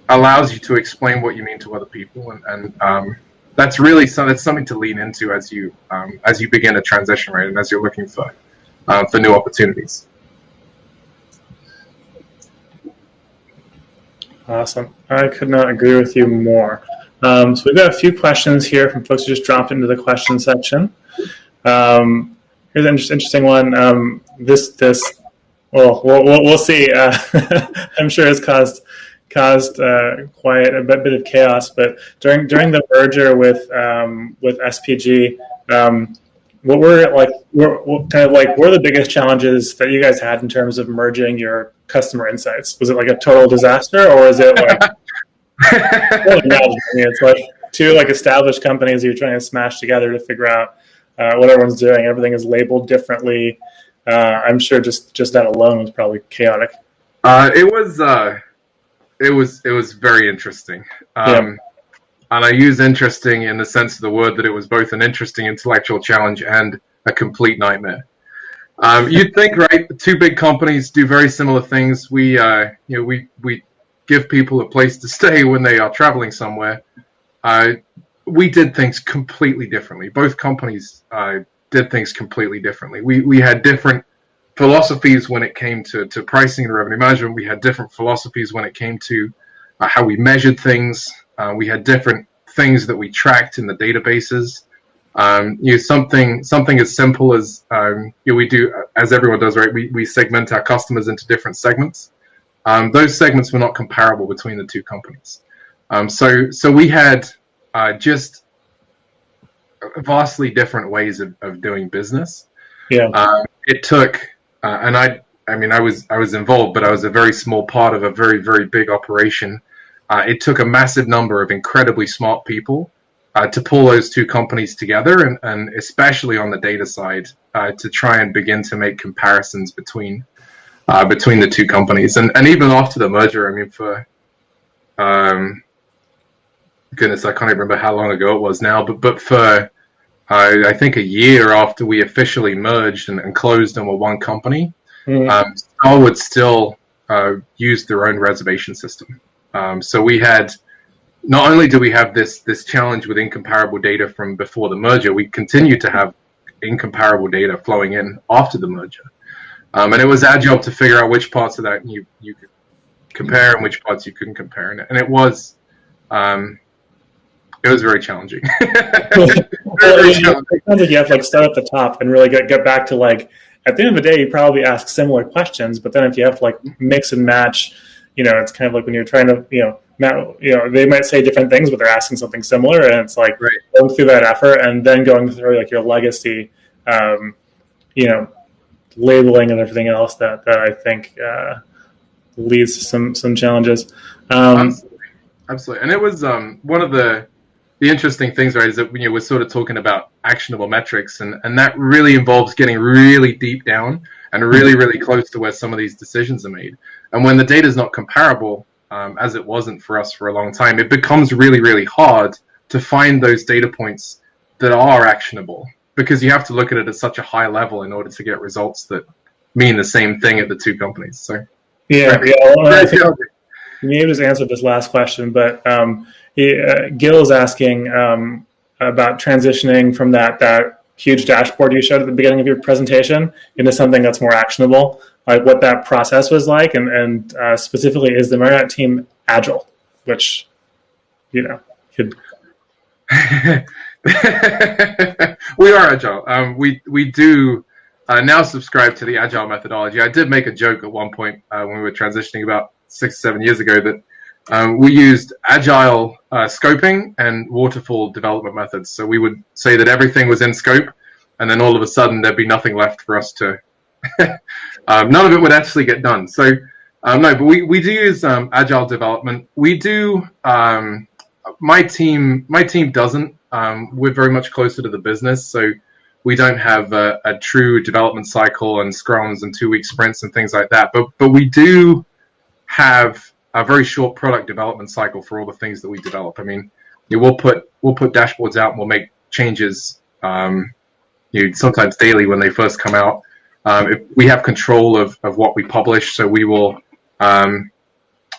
allows you to explain what you mean to other people. And that's really something to lean into as you begin a transition, right? And as you're looking for new opportunities. Awesome. I could not agree with you more. So we've got a few questions here from folks who just dropped into the question section. Here's an interesting one. We'll see. I'm sure it's caused quite a bit of chaos. But during the merger with SPG, what were the biggest challenges that you guys had in terms of merging your customer insights? Was it like a total disaster, or is it like? It's like two established companies you're trying to smash together to figure out what everyone's doing. Everything is labeled differently. I'm sure just that alone was probably chaotic. It was very interesting. And I use interesting in the sense of the word that it was both an interesting intellectual challenge and a complete nightmare. You'd think, right? Two big companies do very similar things. We give people a place to stay when they are traveling somewhere. We did things completely differently. Both companies did things completely differently. We had different philosophies when it came to pricing and revenue management. We had different philosophies when it came to how we measured things. We had different things that we tracked in the databases. Something as simple as we do, as everyone does, right? We segment our customers into different segments. those segments were not comparable between the two companies. So we had just vastly different ways of doing business. Yeah. It took, and I was involved, but I was a very small part of a very, very big operation. It took a massive number of incredibly smart people to pull those two companies together, and especially on the data side, to try and begin to make comparisons between the two companies. And even after the merger, I mean, for goodness, I can't even remember how long ago it was now, but for I think a year after we officially merged and closed and were one company, Starwood still used their own reservation system. So we had, not only do we have this challenge with incomparable data from before the merger, we continue to have incomparable data flowing in after the merger. And it was our job to figure out which parts of that you could compare and which parts you couldn't compare. And it was very challenging. It sounds like you have to start at the top and really get back to at the end of the day, you probably ask similar questions, but then if you have to mix and match, it's kind of like when you're trying to, they might say different things, but they're asking something similar, and it's right. Going through that effort and then going through your legacy, labeling and everything else that I think leads to some challenges. Absolutely. And it was one of the interesting things, right, is that we're sort of talking about actionable metrics, and that really involves getting really deep down and really, really close to where some of these decisions are made. And when the data is not comparable, as it wasn't for us for a long time, it becomes really, really hard to find those data points that are actionable, because you have to look at it at such a high level in order to get results that mean the same thing at the two companies. So I think you may have just answered this last question, but Gil's asking about transitioning from that huge dashboard you showed at the beginning of your presentation into something that's more actionable, like what that process was like, and specifically, is the Marriott team agile, which could. We are agile. We do now subscribe to the agile methodology. I did make a joke at one point when we were transitioning about 6 or 7 years ago that we used agile scoping and waterfall development methods. So we would say that everything was in scope, and then all of a sudden there'd be nothing left for us to. None of it would actually get done. So no, but we do use agile development. We do. My team doesn't. We're very much closer to the business, so we don't have a true development cycle and scrums and 2-week sprints and things like that. But we do have a very short product development cycle for all the things that we develop. I mean, we'll put dashboards out and we'll make changes sometimes daily when they first come out. If we have control of what we publish, so we will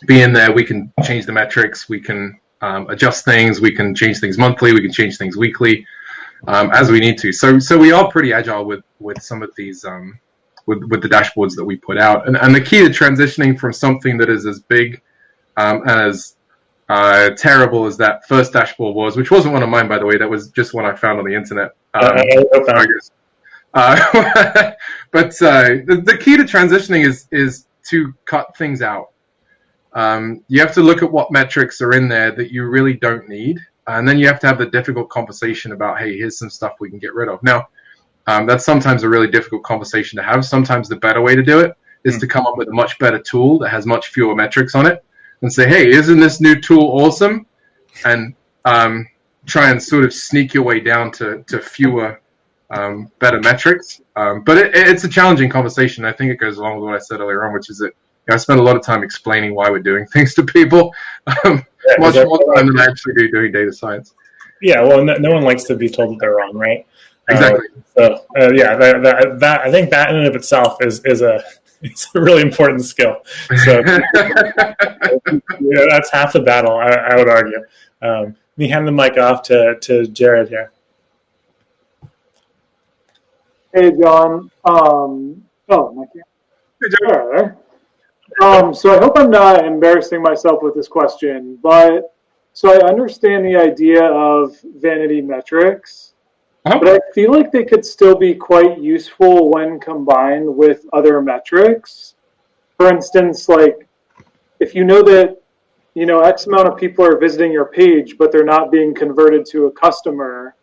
be in there. We can change the metrics. We can adjust things. We can change things monthly. We can change things weekly as we need to. So we are pretty agile with some of these with the dashboards that we put out. And the key to transitioning from something that is as big and as terrible as that first dashboard was, which wasn't one of mine, by the way, that was just one I found on the internet. But the key to transitioning is to cut things out. You have to look at what metrics are in there that you really don't need, and then you have to have the difficult conversation about, hey, here's some stuff we can get rid of. Now, that's sometimes a really difficult conversation to have. Sometimes the better way to do it is to come up with a much better tool that has much fewer metrics on it and say, hey, isn't this new tool awesome? And try and sort of sneak your way down to fewer better metrics. But it's a challenging conversation. I think it goes along with what I said earlier on, which is that I spend a lot of time explaining why we're doing things to people, much more time than I actually do doing data science. Yeah, well, no one likes to be told that they're wrong, right? Exactly. So that I think that in and of itself is it's a really important skill. So that's half the battle, I would argue. Let me hand the mic off to Jared here. Hey, John. My camera. So I hope I'm not embarrassing myself with this question, but so I understand the idea of vanity metrics, but I feel like they could still be quite useful when combined with other metrics. For instance, like if you know that, X amount of people are visiting your page, but they're not being converted to a customer,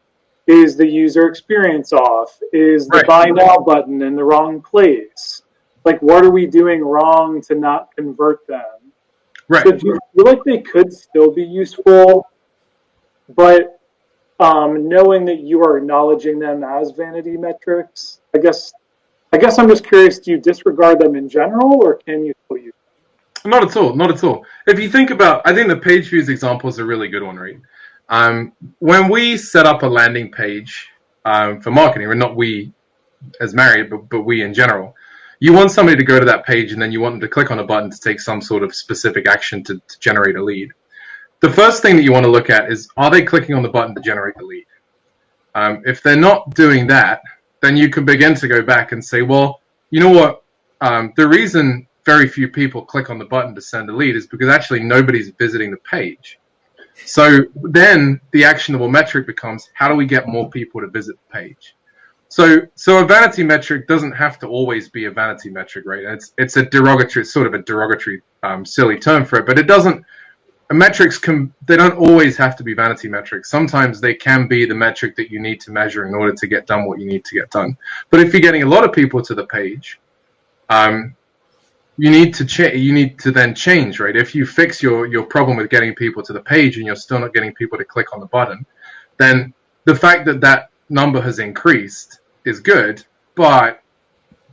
is the user experience off? Is the buy now button in the wrong place? Like, what are we doing wrong to not convert them? Right. So do you feel like they could still be useful, but knowing that you are acknowledging them as vanity metrics? I guess I'm just curious, do you disregard them in general, or can you still use them? Not at all. Not at all. If you think about, I think the page views example is a really good one, right? When we set up a landing page for marketing, or not we as Marriott, but we in general, you want somebody to go to that page and then you want them to click on a button to take some sort of specific action to generate a lead. The first thing that you want to look at is, are they clicking on the button to generate the lead? If they're not doing that, then you can begin to go back and say, well, you know what? The reason very few people click on the button to send a lead is because actually nobody's visiting the page. So then the actionable metric becomes, how do we get more people to visit the page? So a vanity metric doesn't have to always be a vanity metric, right? It's a derogatory, sort of a derogatory, silly term for it, but it doesn't. Metrics they don't always have to be vanity metrics. Sometimes they can be the metric that you need to measure in order to get done what you need to get done. But if you're getting a lot of people to the page, you need to then change, right? If you fix your problem with getting people to the page and you're still not getting people to click on the button, then the fact that number has increased is good, but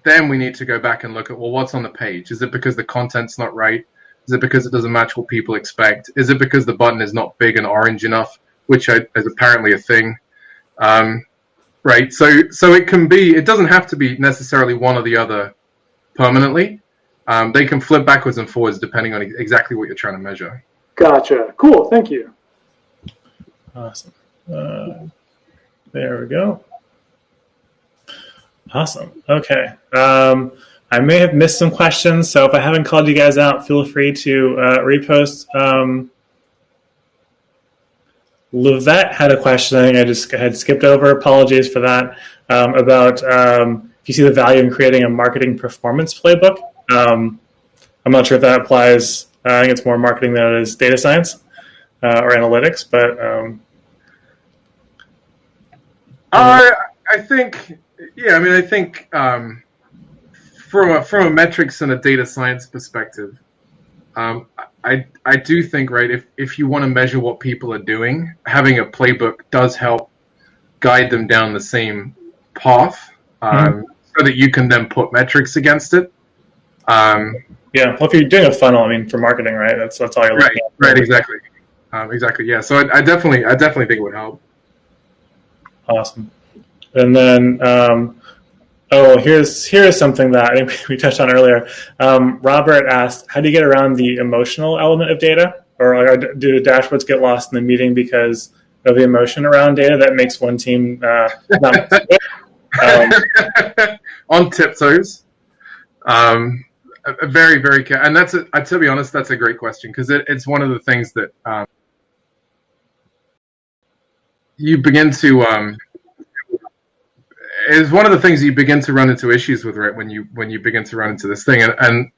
then we need to go back and look at, well, what's on the page? Is it because the content's not right? Is it because it doesn't match what people expect? Is it because the button is not big and orange enough, which is apparently a thing? Right. So it can be. It doesn't have to be necessarily one or the other permanently. They can flip backwards and forwards depending on exactly what you're trying to measure. Gotcha. Cool. Thank you. Awesome. There we go. Awesome. Okay. I may have missed some questions, so if I haven't called you guys out, feel free to repost. Levette had a question I think I just had skipped over. Apologies for that. About if you see the value in creating a marketing performance playbook. I'm not sure if that applies. I think it's more marketing than it is data science or analytics, but I think, yeah. I mean, I think. From a metrics and a data science perspective, I do think, right, if you want to measure what people are doing, having a playbook does help guide them down the same path, so that you can then put metrics against it. Yeah, well, if you're doing a funnel, I mean, for marketing, right, that's all you're looking at. Right, exactly. Exactly, yeah. So I definitely think it would help. Awesome. And then here's something that I think we touched on earlier. Robert asked, how do you get around the emotional element of data? Or do dashboards get lost in the meeting because of the emotion around data that makes one team not on tiptoes? Very, very, and to be honest, that's a great question, because it's one of the things that you begin to is one of the things you begin to run into issues with, right, when you begin to run into this thing. And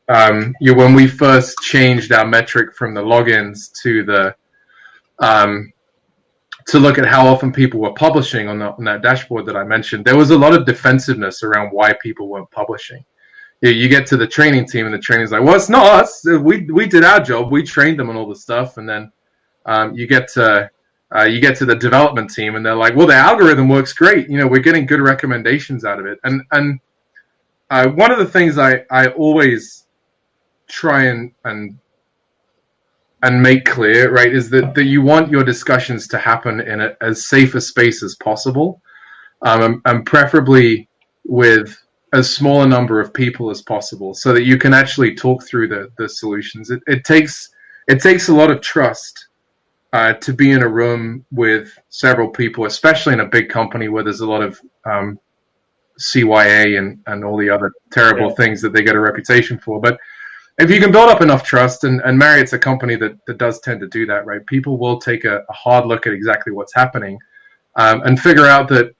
when we first changed our metric from the logins to the to look at how often people were publishing on that dashboard that I mentioned, there was a lot of defensiveness around why people weren't publishing. You get to the training team, and the training's like, well, it's not us. We did our job. We trained them on all the stuff. And then you get to the development team, and they're like, well, the algorithm works great. We're getting good recommendations out of it. And one of the things I always try and make clear, right, is that you want your discussions to happen in as safe a space as possible, and preferably with as small a number of people as possible, so that you can actually talk through the solutions. It takes a lot of trust to be in a room with several people, especially in a big company where there's a lot of CYA and all the other terrible things that they get a reputation for. But if you can build up enough trust, and Marriott's a company that does tend to do that, right? People will take a hard look at exactly what's happening, and figure out that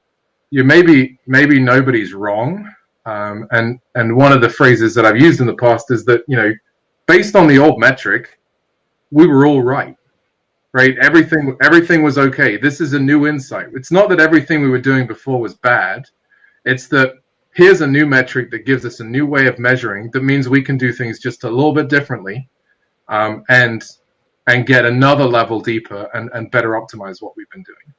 maybe nobody's wrong. And one of the phrases that I've used in the past is that, based on the old metric, we were all right. Right? Everything was okay. This is a new insight. It's not that everything we were doing before was bad. It's that here's a new metric that gives us a new way of measuring that means we can do things just a little bit differently, and get another level deeper and better optimize what we've been doing.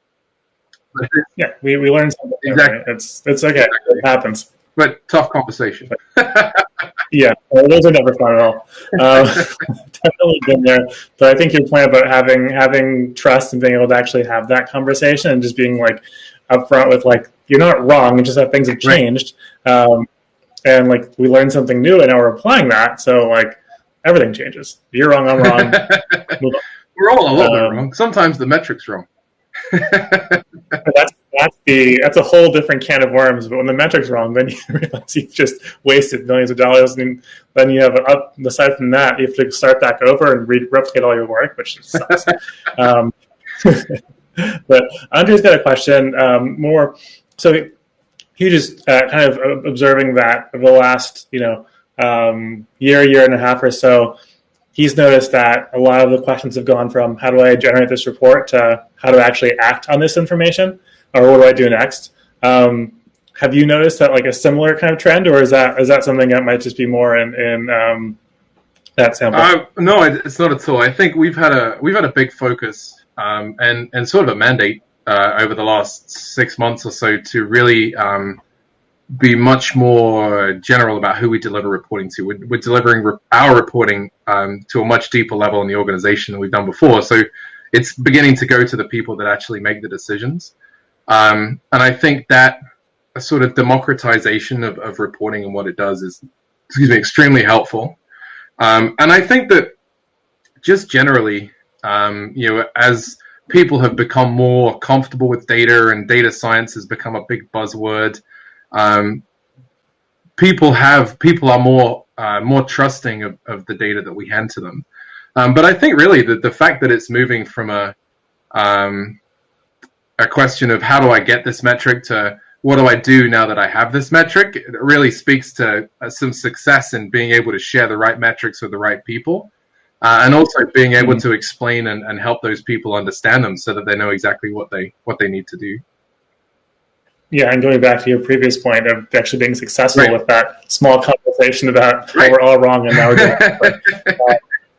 Yeah, we learned something. Exactly. Right? It's okay. Exactly. It happens. But tough conversation. Yeah, well, those are never fun at all. Definitely been there. But I think your point about having trust and being able to actually have that conversation and just being like upfront with like, you're not wrong, it's just that things have changed. Right. And like we learned something new and now we're applying that. So like everything changes. You're wrong, I'm wrong. We're all a little bit wrong. Sometimes the metric's wrong. That's a whole different can of worms. But when the metric's wrong, then you realize you've just wasted millions of dollars, and then you have aside from that, you have to start back over and replicate all your work, which sucks. But Andre's got a question more. So he just kind of observing that over the last year and a half or so. He's noticed that a lot of the questions have gone from how do I generate this report to how do I actually act on this information, or what do I do next? Have you noticed that like a similar kind of trend, or is that something that might just be more in that sample? No, it's not at all. I think we've had a big focus and sort of a mandate over the last 6 months or so to really be much more general about who we deliver reporting to. We're delivering our reporting to a much deeper level in the organization than we've done before. So it's beginning to go to the people that actually make the decisions. And I think that a sort of democratization of reporting and what it does is, extremely helpful. And I think that just generally, as people have become more comfortable with data and data science has become a big buzzword, people are more trusting of the data that we hand to them. But I think really that the fact that it's moving from a question of how do I get this metric to what do I do now that I have this metric, it really speaks to some success in being able to share the right metrics with the right people, and also being able to explain and help those people understand them so that they know exactly what they need to do. Yeah, and going back to your previous point of actually being successful with that small conversation about how we're all wrong and now we're doing it.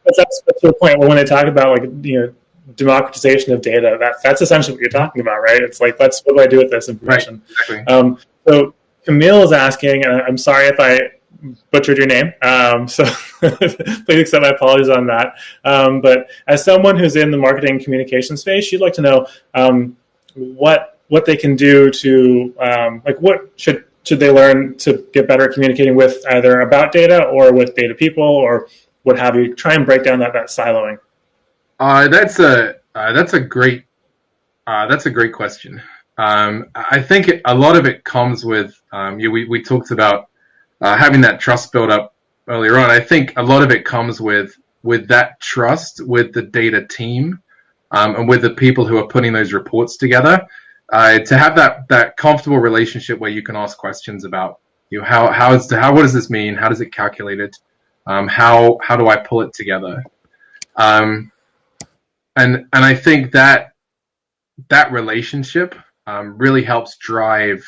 That's the point. When they talk about democratization of data, that's essentially what you're talking about, right? It's like, what do I do with this information? Right, exactly. So Camille is asking, and I'm sorry if I butchered your name, so please accept my apologies on that. But as someone who's in the marketing communication space, she'd like to know what they can do to what should they learn to get better at communicating with either about data or with data people or what have you. Try and break down that siloing. That's a great question. I think a lot of it comes with we talked about having that trust built up earlier on. I think a lot of it comes with that trust with the data team and with the people who are putting those reports together. To have that comfortable relationship where you can ask questions about what does this mean? How does it calculate it? How do I pull it together? And I think that relationship really helps drive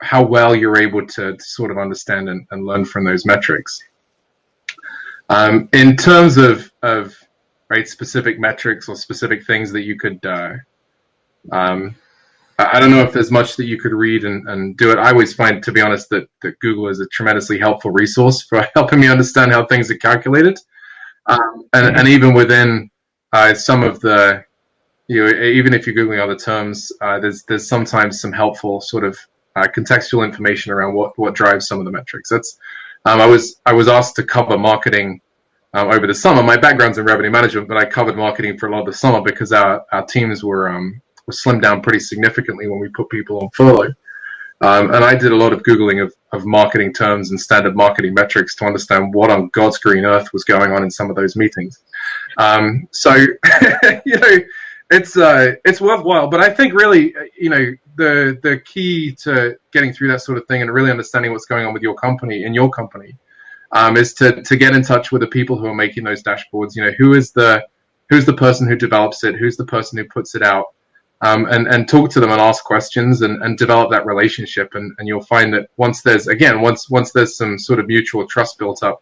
how well you're able to sort of understand and learn from those metrics. In terms of specific metrics or specific things that you could I don't know if there's much that you could read and do it. I always find, to be honest, that Google is a tremendously helpful resource for helping me understand how things are calculated. And even within some of the, even if you're Googling other terms, there's sometimes some helpful sort of contextual information around what drives some of the metrics. That's I was asked to cover marketing over the summer. My background's in revenue management, but I covered marketing for a lot of the summer because our teams were slimmed down pretty significantly when we put people on furlough. And I did a lot of Googling of marketing terms and standard marketing metrics to understand what on God's green earth was going on in some of those meetings. So, it's worthwhile. But I think really, the key to getting through that sort of thing and really understanding what's going on with your company, is to get in touch with the people who are making those dashboards. Who's the person who develops it, who's the person who puts it out, and talk to them and ask questions and develop that relationship. And you'll find that once there's some sort of mutual trust built up,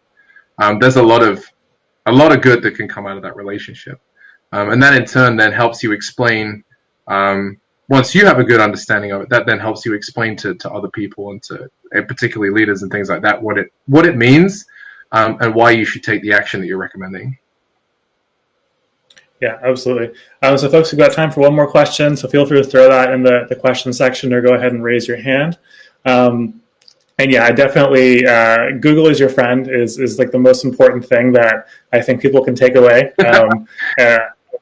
there's a lot of good that can come out of that relationship. And that in turn then helps you explain, once you have a good understanding of it, that then helps you explain to other people and particularly leaders and things like that what it means, and why you should take the action that you're recommending. Yeah, absolutely. So folks, we've got time for one more question, so feel free to throw that in the question section or go ahead and raise your hand. And yeah, I definitely, Google is your friend is like the most important thing that I think people can take away.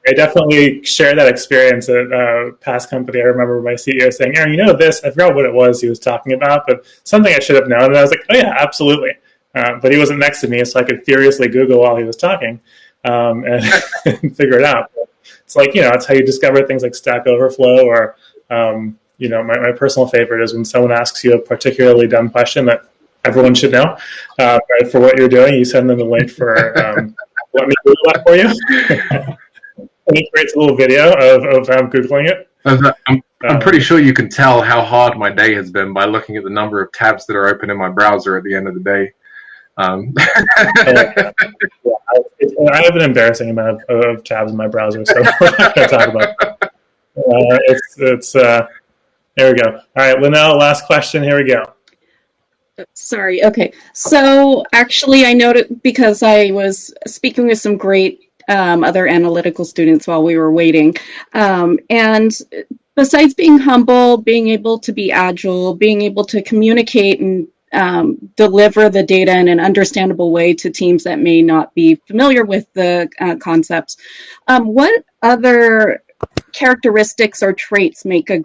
I definitely share that experience at a past company. I remember my CEO saying, Aaron, this, I forgot what it was he was talking about, but something I should have known. And I was like, oh yeah, absolutely. But he wasn't next to me, so I could furiously Google while he was talking and figure it out. But it's like, it's how you discover things like Stack Overflow or, my personal favorite is when someone asks you a particularly dumb question that everyone should know. For what you're doing, you send them the link for let me Google that for you. And he creates a little video of Googling it. I'm pretty sure you can tell how hard my day has been by looking at the number of tabs that are open in my browser at the end of the day. I have an embarrassing amount of tabs in my browser, so we're not going to talk about it. There we go. All right, Linnell, last question. Here we go. Sorry. Okay. So actually, I noted because I was speaking with some great other analytical students while we were waiting. And besides being humble, being able to be agile, being able to communicate and deliver the data in an understandable way to teams that may not be familiar with the concepts, what other characteristics or traits make a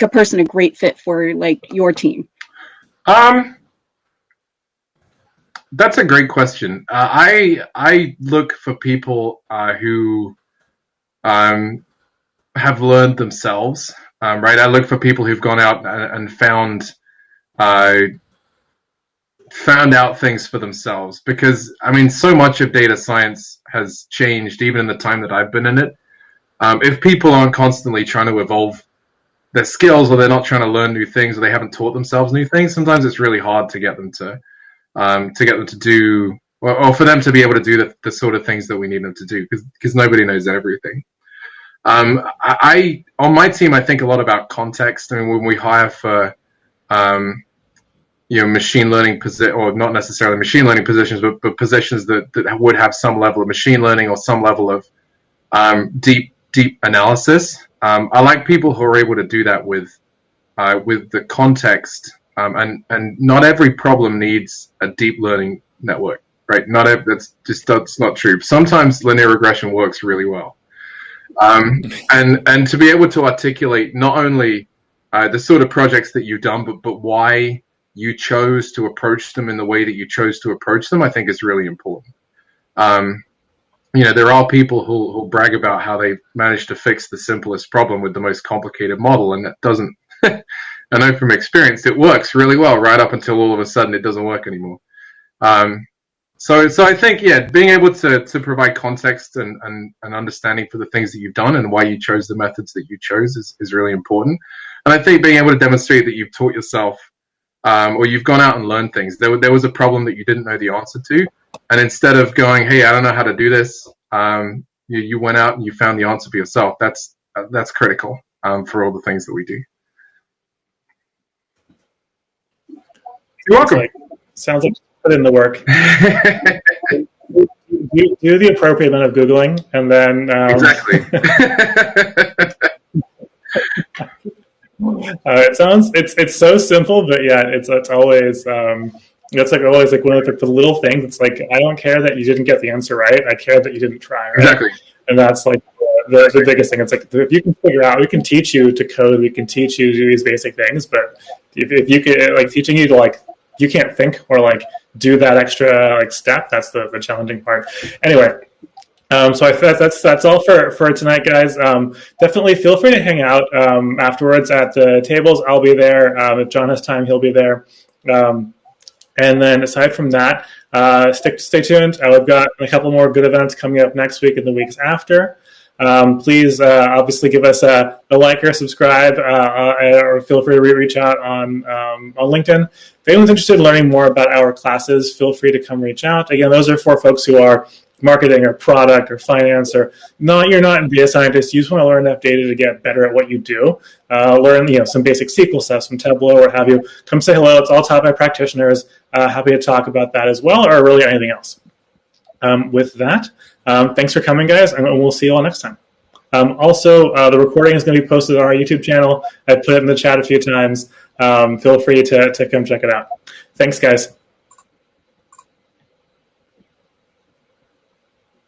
person a great fit for like your team? That's a great question. I look for people who have learned themselves, right? I look for people who've gone out and found out things for themselves, because so much of data science has changed even in the time that I've been in it. If people aren't constantly trying to evolve their skills, or they're not trying to learn new things, or they haven't taught themselves new things, sometimes it's really hard to get them to do, or for them to be able to do the sort of things that we need them to do, because nobody knows everything. I on my team, I think a lot about context. When we hire for machine learning or not necessarily machine learning positions, but positions that would have some level of machine learning or some level of deep analysis. I like people who are able to do that with the context. And not every problem needs a deep learning network, right? That's not true. Sometimes linear regression works really well. And to be able to articulate not only the sort of projects that you've done, but why you chose to approach them in the way that you chose to approach them, I think is really important. There are people who'll brag about how they managed to fix the simplest problem with the most complicated model, and that doesn't. I know from experience it works really well right up until all of a sudden it doesn't work anymore. So I think, being able to provide context and understanding for the things that you've done and why you chose the methods that you chose is really important. And I think being able to demonstrate that you've taught yourself, or you've gone out and learned things. There was a problem that you didn't know the answer to, and instead of going, hey, I don't know how to do this, you went out and you found the answer for yourself. That's critical for all the things that we do. You're welcome. Sounds like you put in the work. do the appropriate amount of Googling, and then exactly. It's so simple, but yeah, it's always it's like always like one of the little things. It's like, I don't care that you didn't get the answer right. I care that you didn't try. Right? Exactly. And that's like the biggest thing. It's like, if you can figure out, we can teach you to code, we can teach you to do these basic things, but if you could, like, teaching you to, like, you can't think or like do that extra like step, that's the challenging part. Anyway, so I think that's all for tonight, guys. Definitely feel free to hang out afterwards at the tables. I'll be there. If John has time, he'll be there. And then aside from that, stay tuned. We've got a couple more good events coming up next week and the weeks after. Please obviously give us a like or subscribe, or feel free to reach out on LinkedIn. If anyone's interested in learning more about our classes, feel free to come reach out. Again, those are for folks who are marketing or product or finance, or you're not a data scientist. You just want to learn enough data to get better at what you do. Learn some basic SQL stuff, some Tableau, or have you. Come say hello. It's all taught by practitioners. Happy to talk about that as well, or really anything else. With that, thanks for coming, guys, and we'll see you all next time. Also, the recording is going to be posted on our YouTube channel. I put it in the chat a few times. Feel free to come check it out. Thanks, guys.